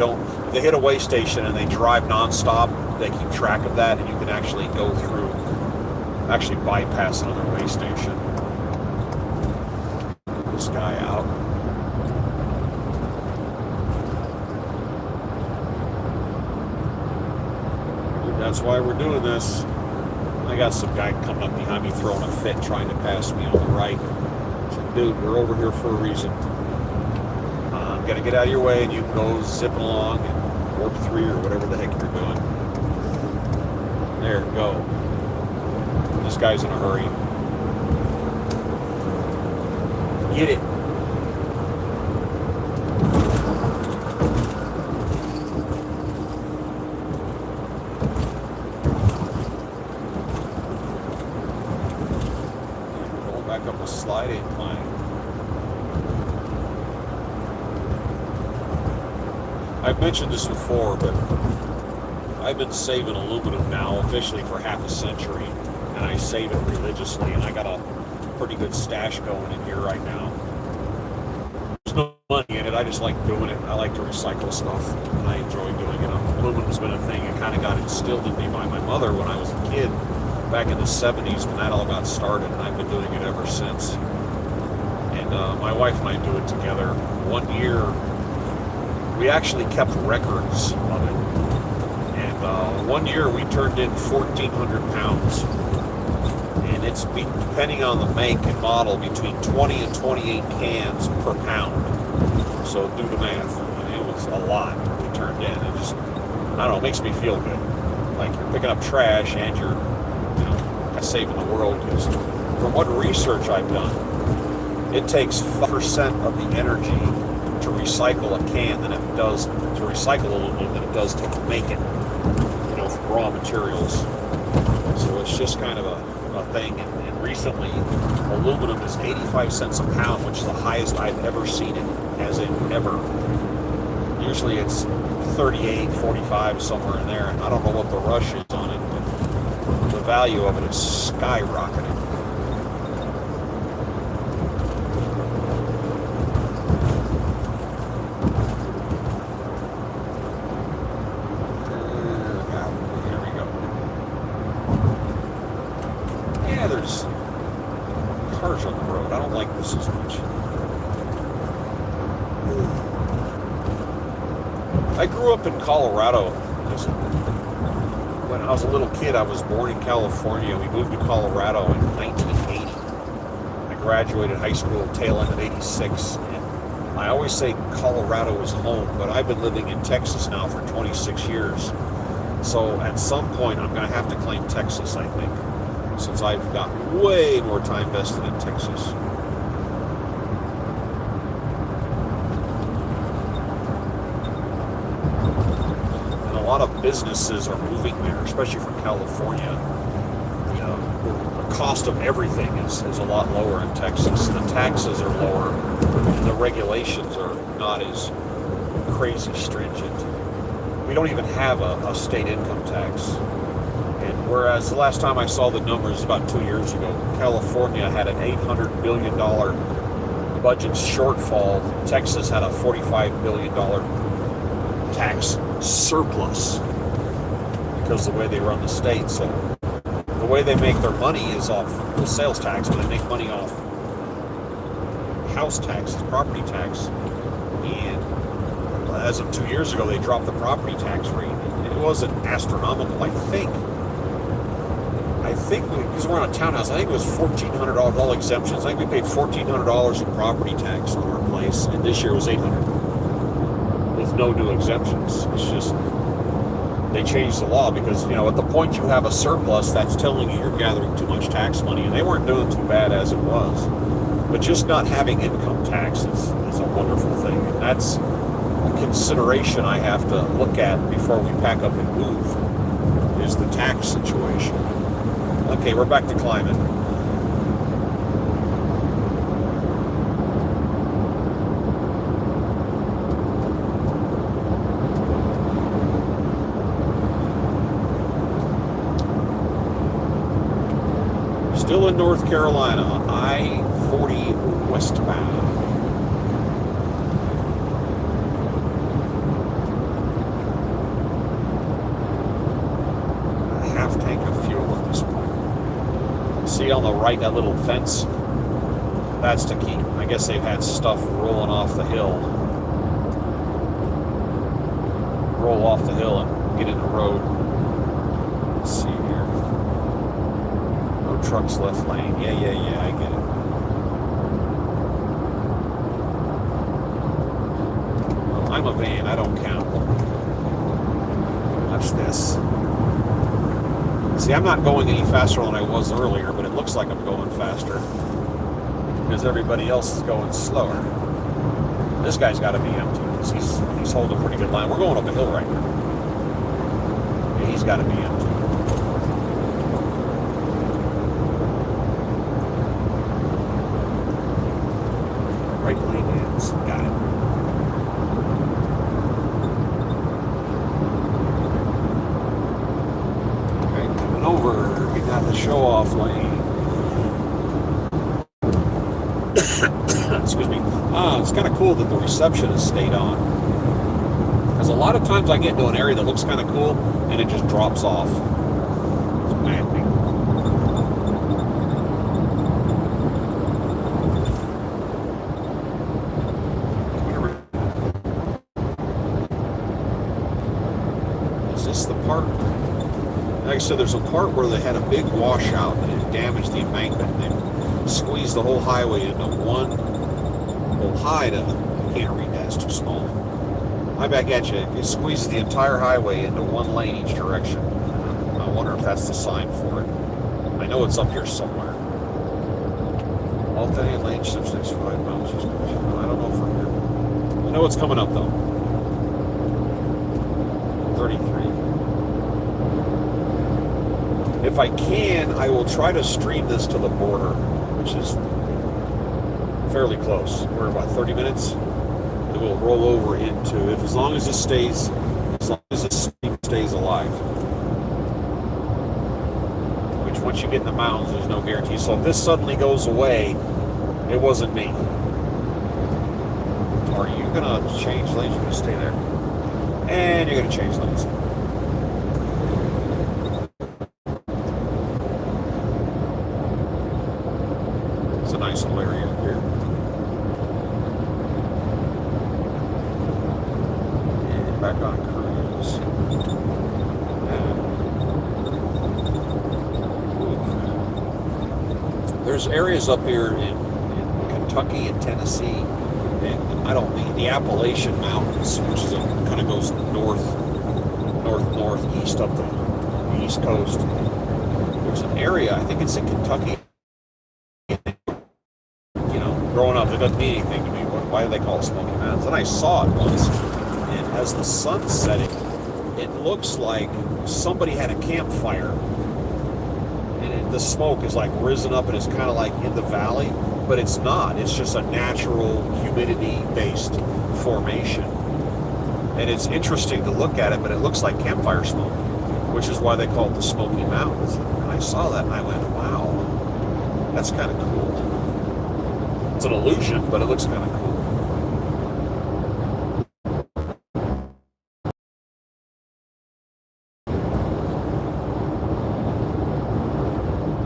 hit a weigh station and they drive nonstop, they keep track of that, and you can actually go through, bypass another weigh station. This guy out. That's why we're doing this. I got some guy coming up behind me throwing a fit, trying to pass me on the right. I said, dude, we're over here for a reason. I'm going to get out of your way, and you can go zipping along and warp 3 or whatever the heck you're doing. There, go. This guy's in a hurry. Get it. Going back up a slide incline. I've mentioned this before, but I've been saving aluminum now officially for half a century, and I save it religiously, and I got a pretty good stash going in here right now. There's no money in it. I just like doing it. I like to recycle stuff, and I enjoy doing it. Aluminum's been a thing. It kind of got instilled in me by my mother when I was a kid, back in the 70s when that all got started, and I've been doing it ever since. And my wife and I do it together. One year, we actually kept records of it. And one year we turned in 1,400 pounds. And it's, depending on the make and model, between 20 and 28 cans per pound. So do the math. I mean, it was a lot we turned in. It just, I don't know, it makes me feel good. Like you're picking up trash and you're, saving the world. Because from what research I've done, it takes 5% of the energy to recycle a can than it does to recycle aluminum than it does to make it, from raw materials. So it's just kind of a thing. And recently, aluminum is 85 cents a pound, which is the highest I've ever seen it, as in ever. Usually it's 38, 45, somewhere in there. And I don't know what the rush is on it, but the value of it is skyrocketing. There's cars on the road. I don't like this as much. I grew up in Colorado. When I was a little kid, I was born in California. We moved to Colorado in 1980. I graduated high school tail end of 86. And I always say Colorado is home, but I've been living in Texas now for 26 years. So at some point, I'm going to have to claim Texas, I think, since I've got way more time vested in Texas. And a lot of businesses are moving there, especially from California. The cost of everything is a lot lower in Texas. The taxes are lower, and the regulations are not as crazy stringent. We don't even have a state income tax. And whereas the last time I saw the numbers, about 2 years ago, California had an $800 billion budget shortfall. Texas had a $45 billion tax surplus because of the way they run the state. So the way they make their money is off the sales tax, but they make money off house taxes, property tax. And as of 2 years ago, they dropped the property tax rate. It wasn't astronomical, I think, because we're on a townhouse, I think it was $1,400, all exemptions. I think we paid $1,400 in property tax on our place, and this year was $800 with no new exemptions. It's just, they changed the law because, at the point you have a surplus, that's telling you you're gathering too much tax money, and they weren't doing too bad as it was. But just not having income tax is a wonderful thing, and that's a consideration I have to look at before we pack up and move, is the tax situation. Okay, we're back to climbing. Still in North Carolina, I-40 westbound. A half tank of fuel at this point. See on the right, that little fence? That's to keep. I guess they've had stuff rolling off the hill. Roll off the hill and get in the road. Let's see here. No trucks left lane. Yeah, I get it. Well, I'm a van. I don't count. Watch this. See, I'm not going any faster than I was earlier, but it looks like I'm going faster because everybody else is going slower. This guy's got to be empty because he's holding a pretty good line. We're going up a hill right now. Yeah, he's got to be empty. Right lane ends. Got it. Over, we got the show-off lane. excuse me. It's kind of cool that the reception has stayed on. Because a lot of times I get into an area that looks kind of cool and it just drops off. It's maddening. Is this the part? Like I said, there's a part where they had a big washout and it damaged the embankment. They squeezed the whole highway into one I can't read that, it's too small. I back at you, it squeezes the entire highway into one lane each direction. I wonder if that's the sign for it. I know it's up here somewhere. Alternate lane, 665 miles. I don't know from here. I know it's coming up though. 33. If I can, I will try to stream this to the border, which is fairly close. We're about 30 minutes. It will roll over into, as long as this stays alive. Which once you get in the mountains, there's no guarantee. So if this suddenly goes away, it wasn't me. Are you gonna change lanes? You're gonna stay there. And you're gonna change lanes. It's a nice little area up here. And back on cruise. There's areas up here in Kentucky and Tennessee, and I don't mean the Appalachian Mountains, which is kind of goes northeast up the East Coast. There's an area, I think it's in Kentucky. Growing up, it doesn't mean anything to me. Why do they call it Smoky Mountains? And I saw it once, and as the sun's setting, it looks like somebody had a campfire, and the smoke is like risen up, and it's kind of like in the valley, but it's not. It's just a natural humidity-based formation, and it's interesting to look at it, but it looks like campfire smoke, which is why they call it the Smoky Mountains. And I saw that, and I went, wow, that's kind of cool. It's an illusion, but it looks kind of cool.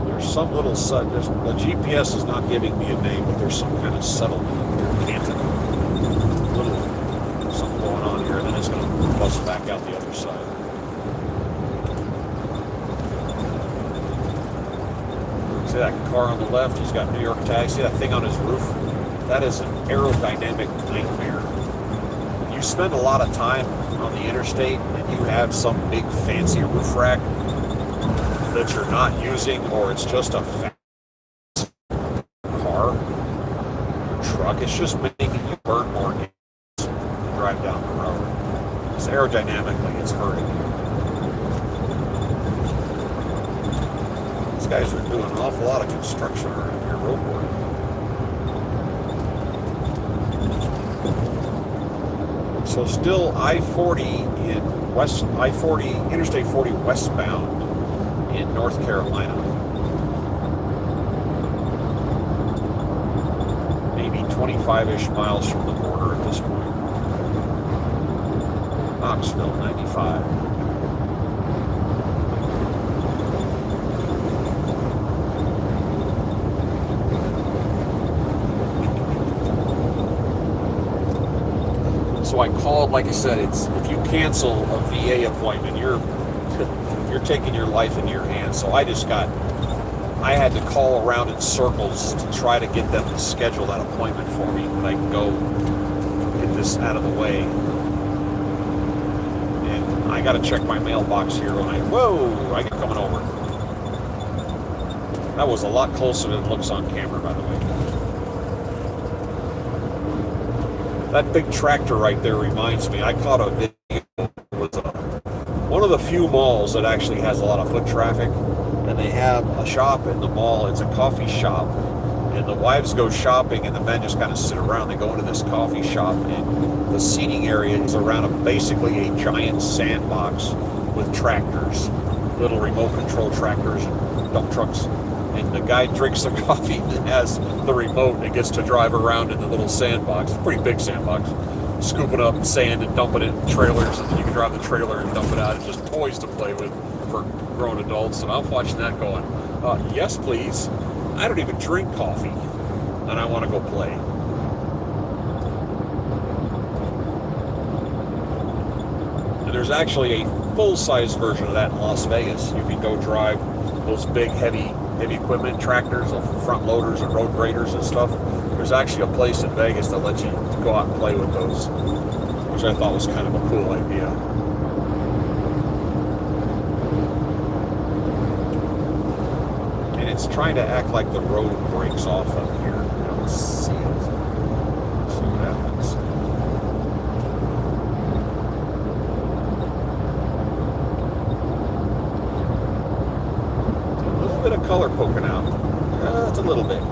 There's some little the GPS is not giving me a name, but there's some kind of settlement up here, Canton. Little something going on here, and then it's going to bust back out the other side. See that car on the left? He's got New York tags. See that thing on his roof? That is an aerodynamic nightmare. You spend a lot of time on the interstate and you have some big fancy roof rack that you're not using, or it's just a fast car or truck. It's just making you burn more gas to drive down the road. It's aerodynamically, it's hurting you. These guys are doing an awful lot of construction around here, road work. So still I-40 Interstate 40 westbound in North Carolina. Maybe 25-ish miles from the border at this point. Knoxville, 95. So I called, like I said, if you cancel a VA appointment, you're taking your life into your hands. So I had to call around in circles to try to get them to schedule that appointment for me, and I can go get this out of the way. And I got to check my mailbox here when I get coming over. That was a lot closer than it looks on camera, by the way. That big tractor right there reminds me, I caught a video. It was one of the few malls that actually has a lot of foot traffic, and they have a shop in the mall. It's a coffee shop, and the wives go shopping and the men just kind of sit around. They go into this coffee shop, and the seating area is around basically a giant sandbox with tractors, little remote control tractors and dump trucks, And the guy drinks the coffee and has the remote and gets to drive around in the little sandbox. It's a pretty big sandbox. Scooping up sand and dumping it in trailers, and then you can drive the trailer and dump it out. It's just toys to play with for grown adults. And I'm watching that going, yes, please. I don't even drink coffee, and I want to go play. And there's actually a full-size version of that in Las Vegas. You can go drive those big, heavy equipment tractors, front loaders and road graders and stuff. There's actually a place in Vegas that lets you go out and play with those, which I thought was kind of a cool idea. And it's trying to act like the road breaks off up here. Let's see it. Let's see what happens. A little bit of color poking out. It's a little bit.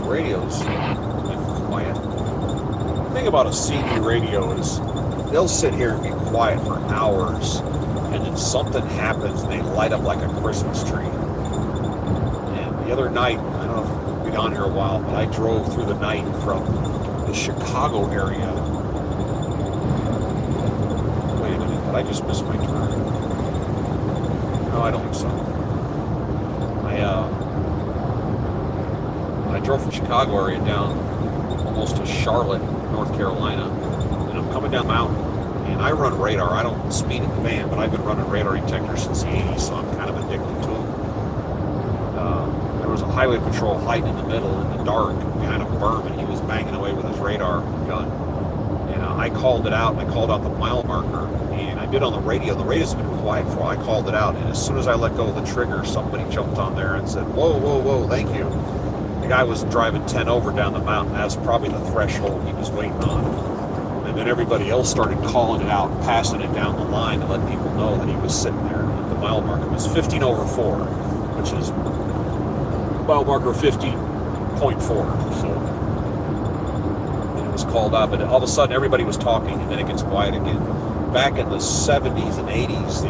Radios quiet. The thing about a CB radio is they'll sit here and be quiet for hours, and then something happens and they light up like a Christmas tree. And the other night, I don't know if you've been on here a while, but I drove through the night from the Chicago area. Wait a minute, did I just miss my turn? No, I don't think so. I drove from Chicago area down almost to Charlotte, North Carolina, and I'm coming down the mountain, and I run radar. I don't speed in the van, but I've been running radar detectors since the 80s, so I'm kind of addicted to them. There was a highway patrol hiding in the middle in the dark behind a berm, and he was banging away with his radar gun. And I called it out, and I called out the mile marker, and I did on the radio. The radio's been quiet for a while. I called it out, and as soon as I let go of the trigger, somebody jumped on there and said, "Whoa, whoa, whoa, thank you." The guy was driving 10 over down the mountain. That's probably the threshold he was waiting on. And then everybody else started calling it out, passing it down the line to let people know that he was sitting there. The mile marker was 15 over 4, which is mile marker 50.4. So and it was called out, but all of a sudden everybody was talking, and then it gets quiet again. Back in the 70s and 80s,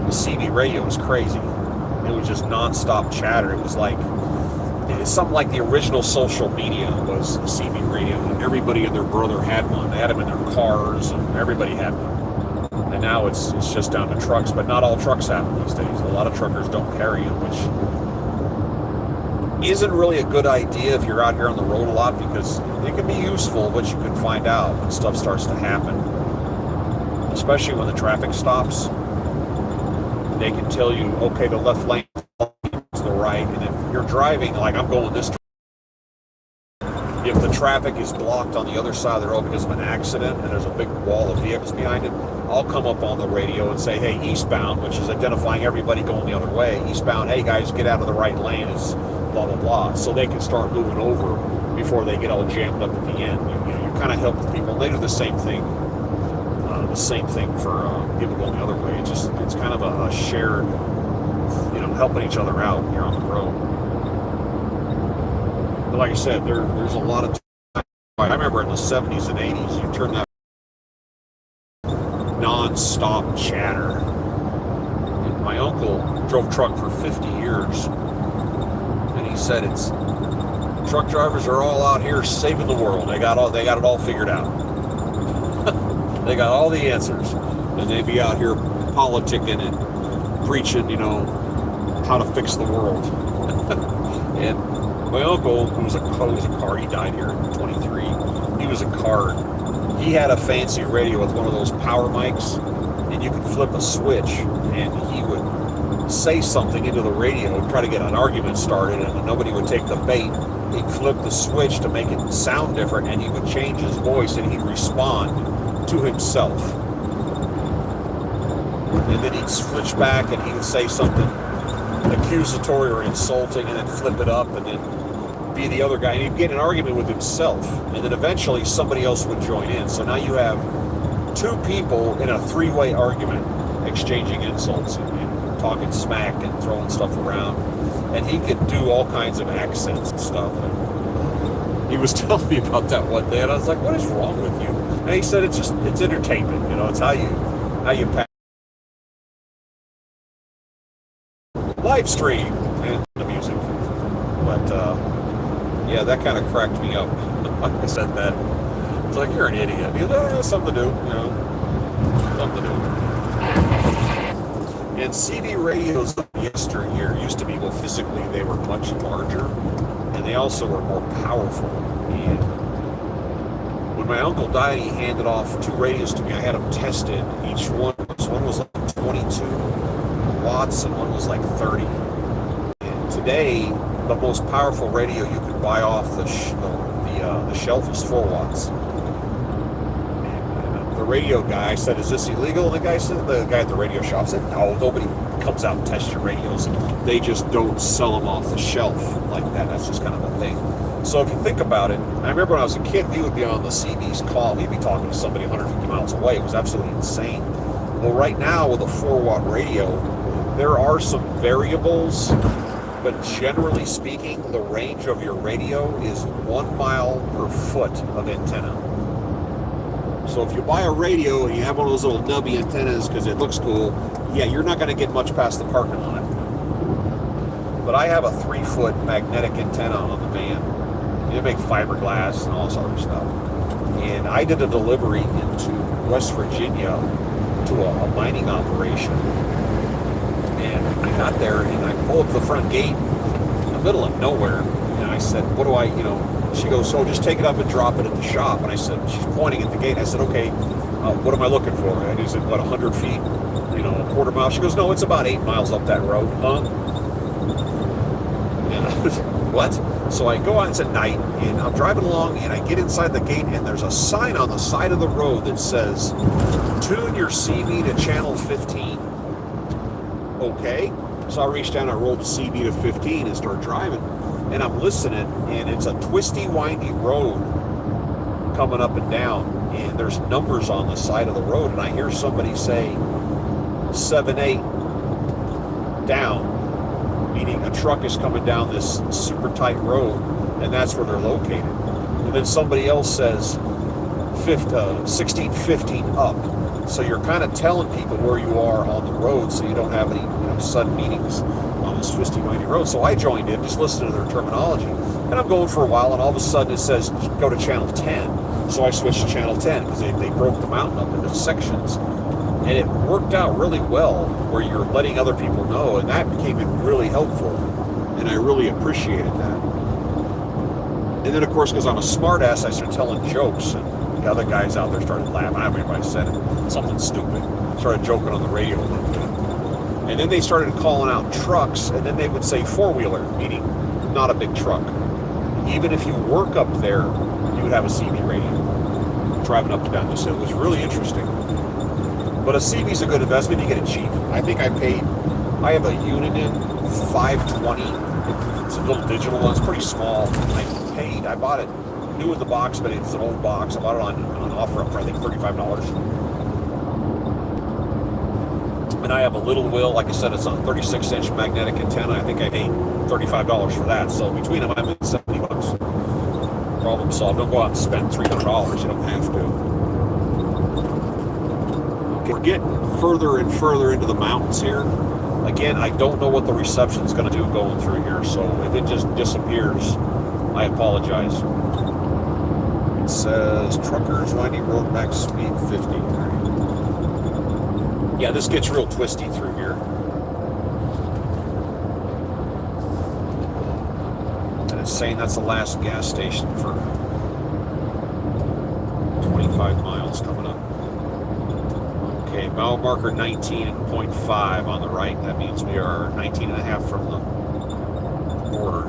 the CB radio was crazy. It was just nonstop chatter. It was like something like the original social media was a CB radio, and everybody and their brother had one. They had them in their cars, and everybody had one. And now it's just down to trucks, but not all trucks have them these days. A lot of truckers don't carry them, which isn't really a good idea if you're out here on the road a lot, because it can be useful, but you can find out when stuff starts to happen. Especially when the traffic stops. They can tell you, okay, the left lane is the right, and if you're driving, like I'm going this direction, if the traffic is blocked on the other side of the road because of an accident and there's a big wall of vehicles behind it, I'll come up on the radio and say, hey, eastbound, which is identifying everybody going the other way, eastbound, hey guys, get out of the right lane, is blah, blah, blah. So they can start moving over before they get all jammed up at the end. You kind of help the people. They do the same thing. For people going the other way. It's kind of a shared, helping each other out here on the road. But like I said, there's a lot of time. I remember in the 70s and 80s, you turn that non-stop chatter. And my uncle drove truck for 50 years, and he said truck drivers are all out here saving the world. They got it all figured out. They got all the answers, and they'd be out here politicking and preaching, how to fix the world. And my uncle, who was a car, he died here in 23. He was a car. He had a fancy radio with one of those power mics, and you could flip a switch, and he would say something into the radio and try to get an argument started, and nobody would take the bait. He'd flip the switch to make it sound different, and he would change his voice, and he'd respond to himself. And then he'd switch back and he would say something accusatory or insulting, and then flip it up and then be the other guy, and he'd get an argument with himself, and then eventually somebody else would join in. So now you have two people in a three-way argument exchanging insults and talking smack and throwing stuff around, and he could do all kinds of accents and stuff. And He was telling me about that one day, and I was like, "What is wrong with you?" And he said, "It's entertainment. You know, it's how you pass live stream and the music." But yeah, that kind of cracked me up. I said that. It's like, you're an idiot. He's like, something to do, you know, something to do. And CD radios yesteryear used to be, well, physically they were much larger, and they also were more powerful. And when my uncle died, he handed off 2 radios to me. I had them tested. Each one was like 22 watts, and one was like 30. And today, the most powerful radio you could buy off the shelf is 4 watts. And the radio guy said, "Is this illegal?" And the guy at the radio shop said, "No, nobody comes out and tests your radios. They just don't sell them off the shelf like that. That's just kind of a thing." So if you think about it, I remember when I was a kid, we would be on the CB's call. We'd be talking to somebody 150 miles away. It was absolutely insane. Well, right now with a 4-watt radio, there are some variables, but generally speaking, the range of your radio is 1 mile per foot of antenna. So if you buy a radio and you have one of those little nubby antennas because it looks cool, yeah, you're not going to get much past the parking lot. But I have a 3-foot magnetic antenna on the van. They make fiberglass and all this other stuff. And I did a delivery into West Virginia to a mining operation. And I got there and I pulled up the front gate in the middle of nowhere. And I said, "What do I, you know?" She goes, "So just take it up and drop it at the shop." And I said, she's pointing at the gate. I said, "Okay, what am I looking for?" And he said, "What, 100 feet? You know, a quarter mile?" She goes, "No, it's about 8 miles up that road." Huh? And I was, what? So I go out, it's at night, and I'm driving along, and I get inside the gate, and there's a sign on the side of the road that says, "Tune your CB to channel 15. Okay. So I reached down, I rolled the CB to 15 and started driving. And I'm listening, and it's a twisty, windy road coming up and down. And there's numbers on the side of the road, and I hear somebody say 78 down, meaning a truck is coming down this super tight road, and that's where they're located. And then somebody else says 1615 up. So you're kind of telling people where you are on the road, so you don't have any sudden meetings on this twisty, windy road. So I joined in, just listening to their terminology, and I'm going for a while, and all of a sudden it says go to channel 10. So I switched to channel 10 because they broke the mountain up into sections, and it worked out really well where you're letting other people know, and that became really helpful, and I really appreciated that. And then of course, because I'm a smartass, I started telling jokes, and the other guys out there started laughing. I don't know if anybody said it, something stupid. Started joking on the radio a little bit. And then they started calling out trucks, and then they would say 4-wheeler, meaning not a big truck. Even if you work up there, you would have a CB radio driving up and down this hill. It was really interesting. But a CB is a good investment. You get it cheap. I think I have a Uniden 520. It's a little digital one. It's pretty small. I bought it new in the box, but it's an old box. I bought it on offer for I think $35. And I have a little wheel. Like I said, it's a 36-inch magnetic antenna. I think I paid $35 for that. So between them, I'm at $70. Problem solved. Don't go out and spend $300. You don't have to. Okay, we're getting further and further into the mountains here. Again, I don't know what the reception is going to do going through here. So if it just disappears, I apologize. It says truckers, windy road, max speed 50. Yeah, this gets real twisty through here. And it's saying that's the last gas station for 25 miles coming up. Okay, mile marker 19.5 on the right. That means we are 19.5 from the border.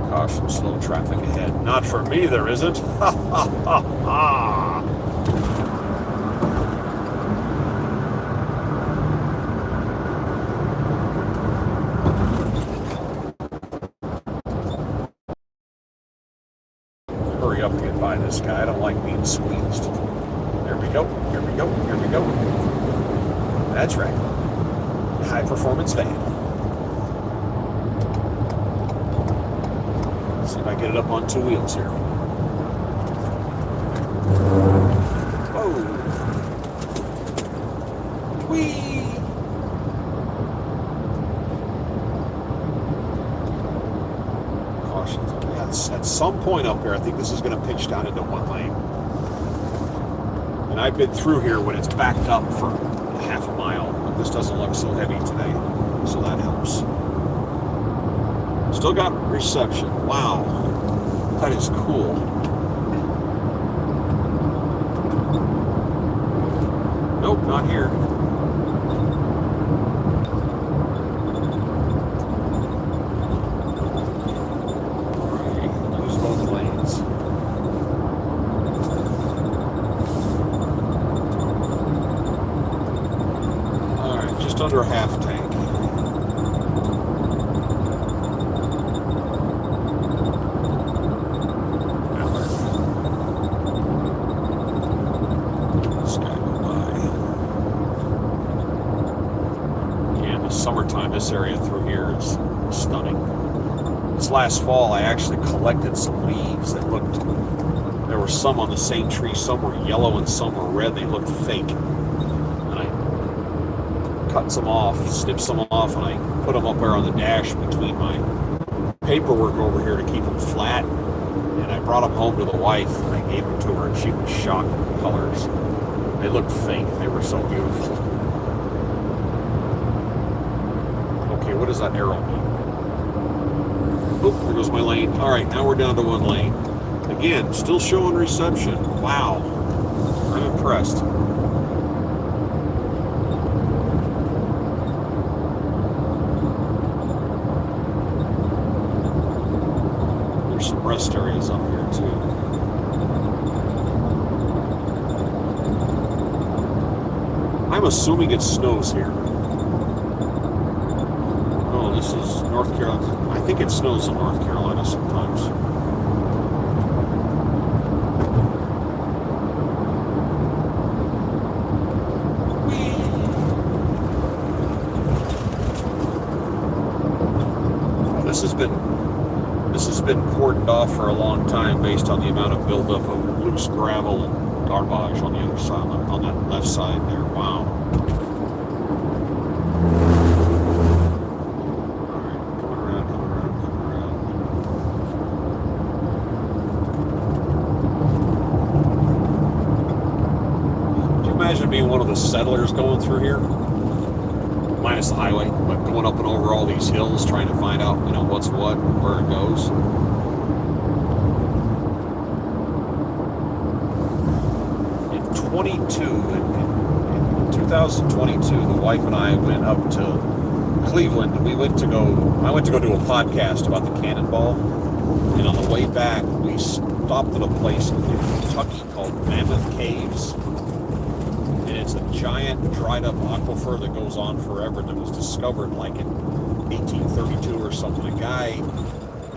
Caution, slow traffic ahead. Not for me, there isn't. Ha ha ha ha! Hurry up and get by this guy. I don't like being squeezed. There we go. Here we go. Here we go. That's right. High performance van. if I get it up on two wheels here. Whoa. Whee! Caution. At some point up here, I think this is going to pitch down into one lane. And I've been through here when it's backed up for half a mile. But this doesn't look so heavy today, so that helps. Still got reception. Wow. That is cool. Nope, not here. Alright, use both lanes. Alright, just under a half tank. Summertime, this area through here is stunning. This last fall, I actually collected some leaves that looked, there were some on the same tree, some were yellow and some were red. They looked fake. And I cut some off, snipped some off, and I put them up there on the dash between my paperwork over here to keep them flat. And I brought them home to the wife, and I gave them to her, and she was shocked at the colors. They looked fake. They were so beautiful. What does that arrow mean? Oh, there goes my lane. All right, now we're down to one lane. Again, still showing reception. Wow. I'm impressed. There's some rest areas up here, too. I'm assuming it snows here. This is North Carolina. I think it snows in North Carolina sometimes. Well, this has been cordoned off for a long time based on the amount of buildup of loose gravel and garbage on the other side, on that left side there. Wow. Imagine being one of the settlers going through here, minus the highway, but going up and over all these hills trying to find out, what's what, where it goes. In 2022, the wife and I went up to Cleveland. I went to go do a podcast about the Cannonball, and on the way back, we stopped at a place in Kentucky called Mammoth Caves. It's a giant dried up aquifer that goes on forever that was discovered like in 1832 or something. A guy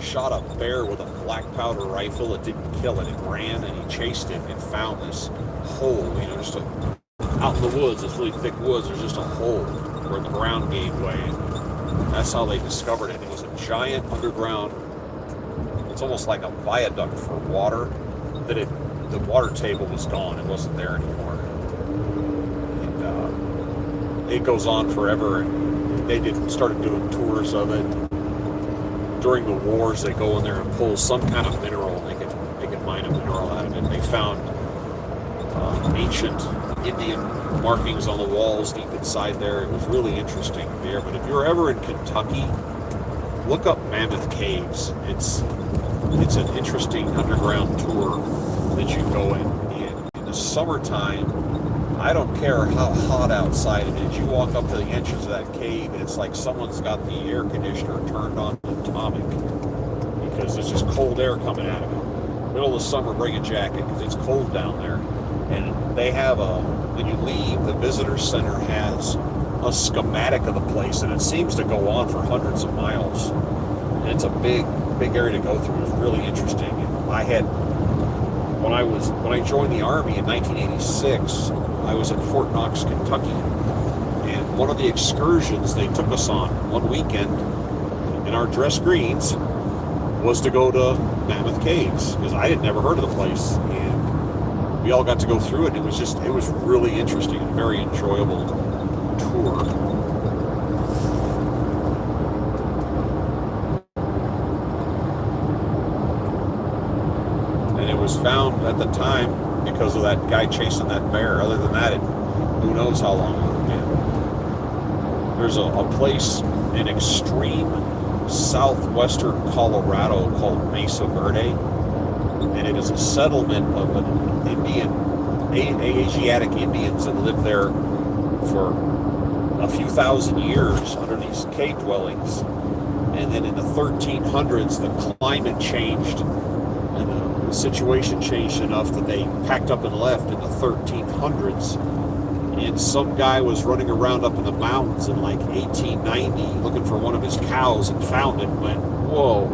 shot a bear with a black powder rifle. It didn't kill it. It ran and he chased it and found this hole, just out in the woods, it's really thick woods, there's just a hole where the ground gave way. That's how they discovered it. It was a giant underground, it's almost like a viaduct for water, the water table was gone. It wasn't there anymore. It goes on forever, and they started doing tours of it. During the wars, they go in there and pull some kind of mineral. They could mine a mineral out of it. They found ancient Indian markings on the walls deep inside there. It was really interesting there. But if you're ever in Kentucky, look up Mammoth Caves. It's an interesting underground tour that you go in the summertime. I don't care how hot outside it is. You walk up to the entrance of that cave, and it's like someone's got the air conditioner turned on atomic because there's just cold air coming out of it. Middle of the summer, bring a jacket because it's cold down there. And they have when you leave, the visitor center has a schematic of the place, and it seems to go on for hundreds of miles. And it's a big area to go through. It's really interesting. And when I joined the Army in 1986, I was at Fort Knox, Kentucky, and one of the excursions they took us on one weekend in our dress greens was to go to Mammoth Caves, because I had never heard of the place, and we all got to go through it. It was really interesting and very enjoyable tour. And it was found at the time because of that guy chasing that bear. Other than that, who knows how long it would have been. There's a place in extreme southwestern Colorado called Mesa Verde, and it is a settlement of Asiatic Indians that lived there for a few thousand years under these cave dwellings. And then in the 1300s, the climate changed, and the situation changed enough that they packed up and left in the 1300s. And some guy was running around up in the mountains in like 1890 looking for one of his cows and found it and went, whoa,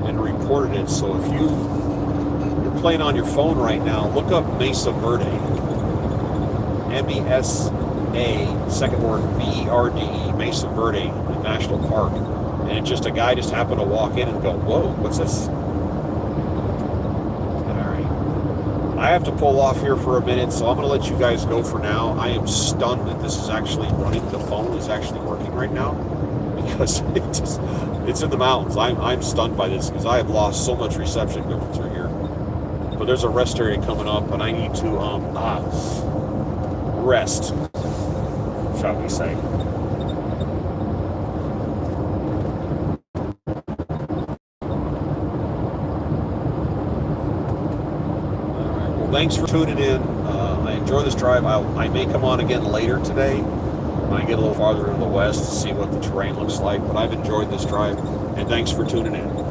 and reported it. So if you're playing on your phone right now, look up Mesa Verde, M-E-S-A, second word, V-E-R-D-E, Mesa Verde National Park. And just a guy just happened to walk in and go, whoa, what's this? I have to pull off here for a minute, so I'm going to let you guys go for now. I am stunned that this is actually running. The phone is actually working right now, because it's in the mountains. I'm stunned by this, because I have lost so much reception going through here. But there's a rest area coming up, and I need to rest, shall we say. Thanks for tuning in. I enjoy this drive. I may come on again later today when I get a little farther into the west to see what the terrain looks like. But I've enjoyed this drive, and thanks for tuning in.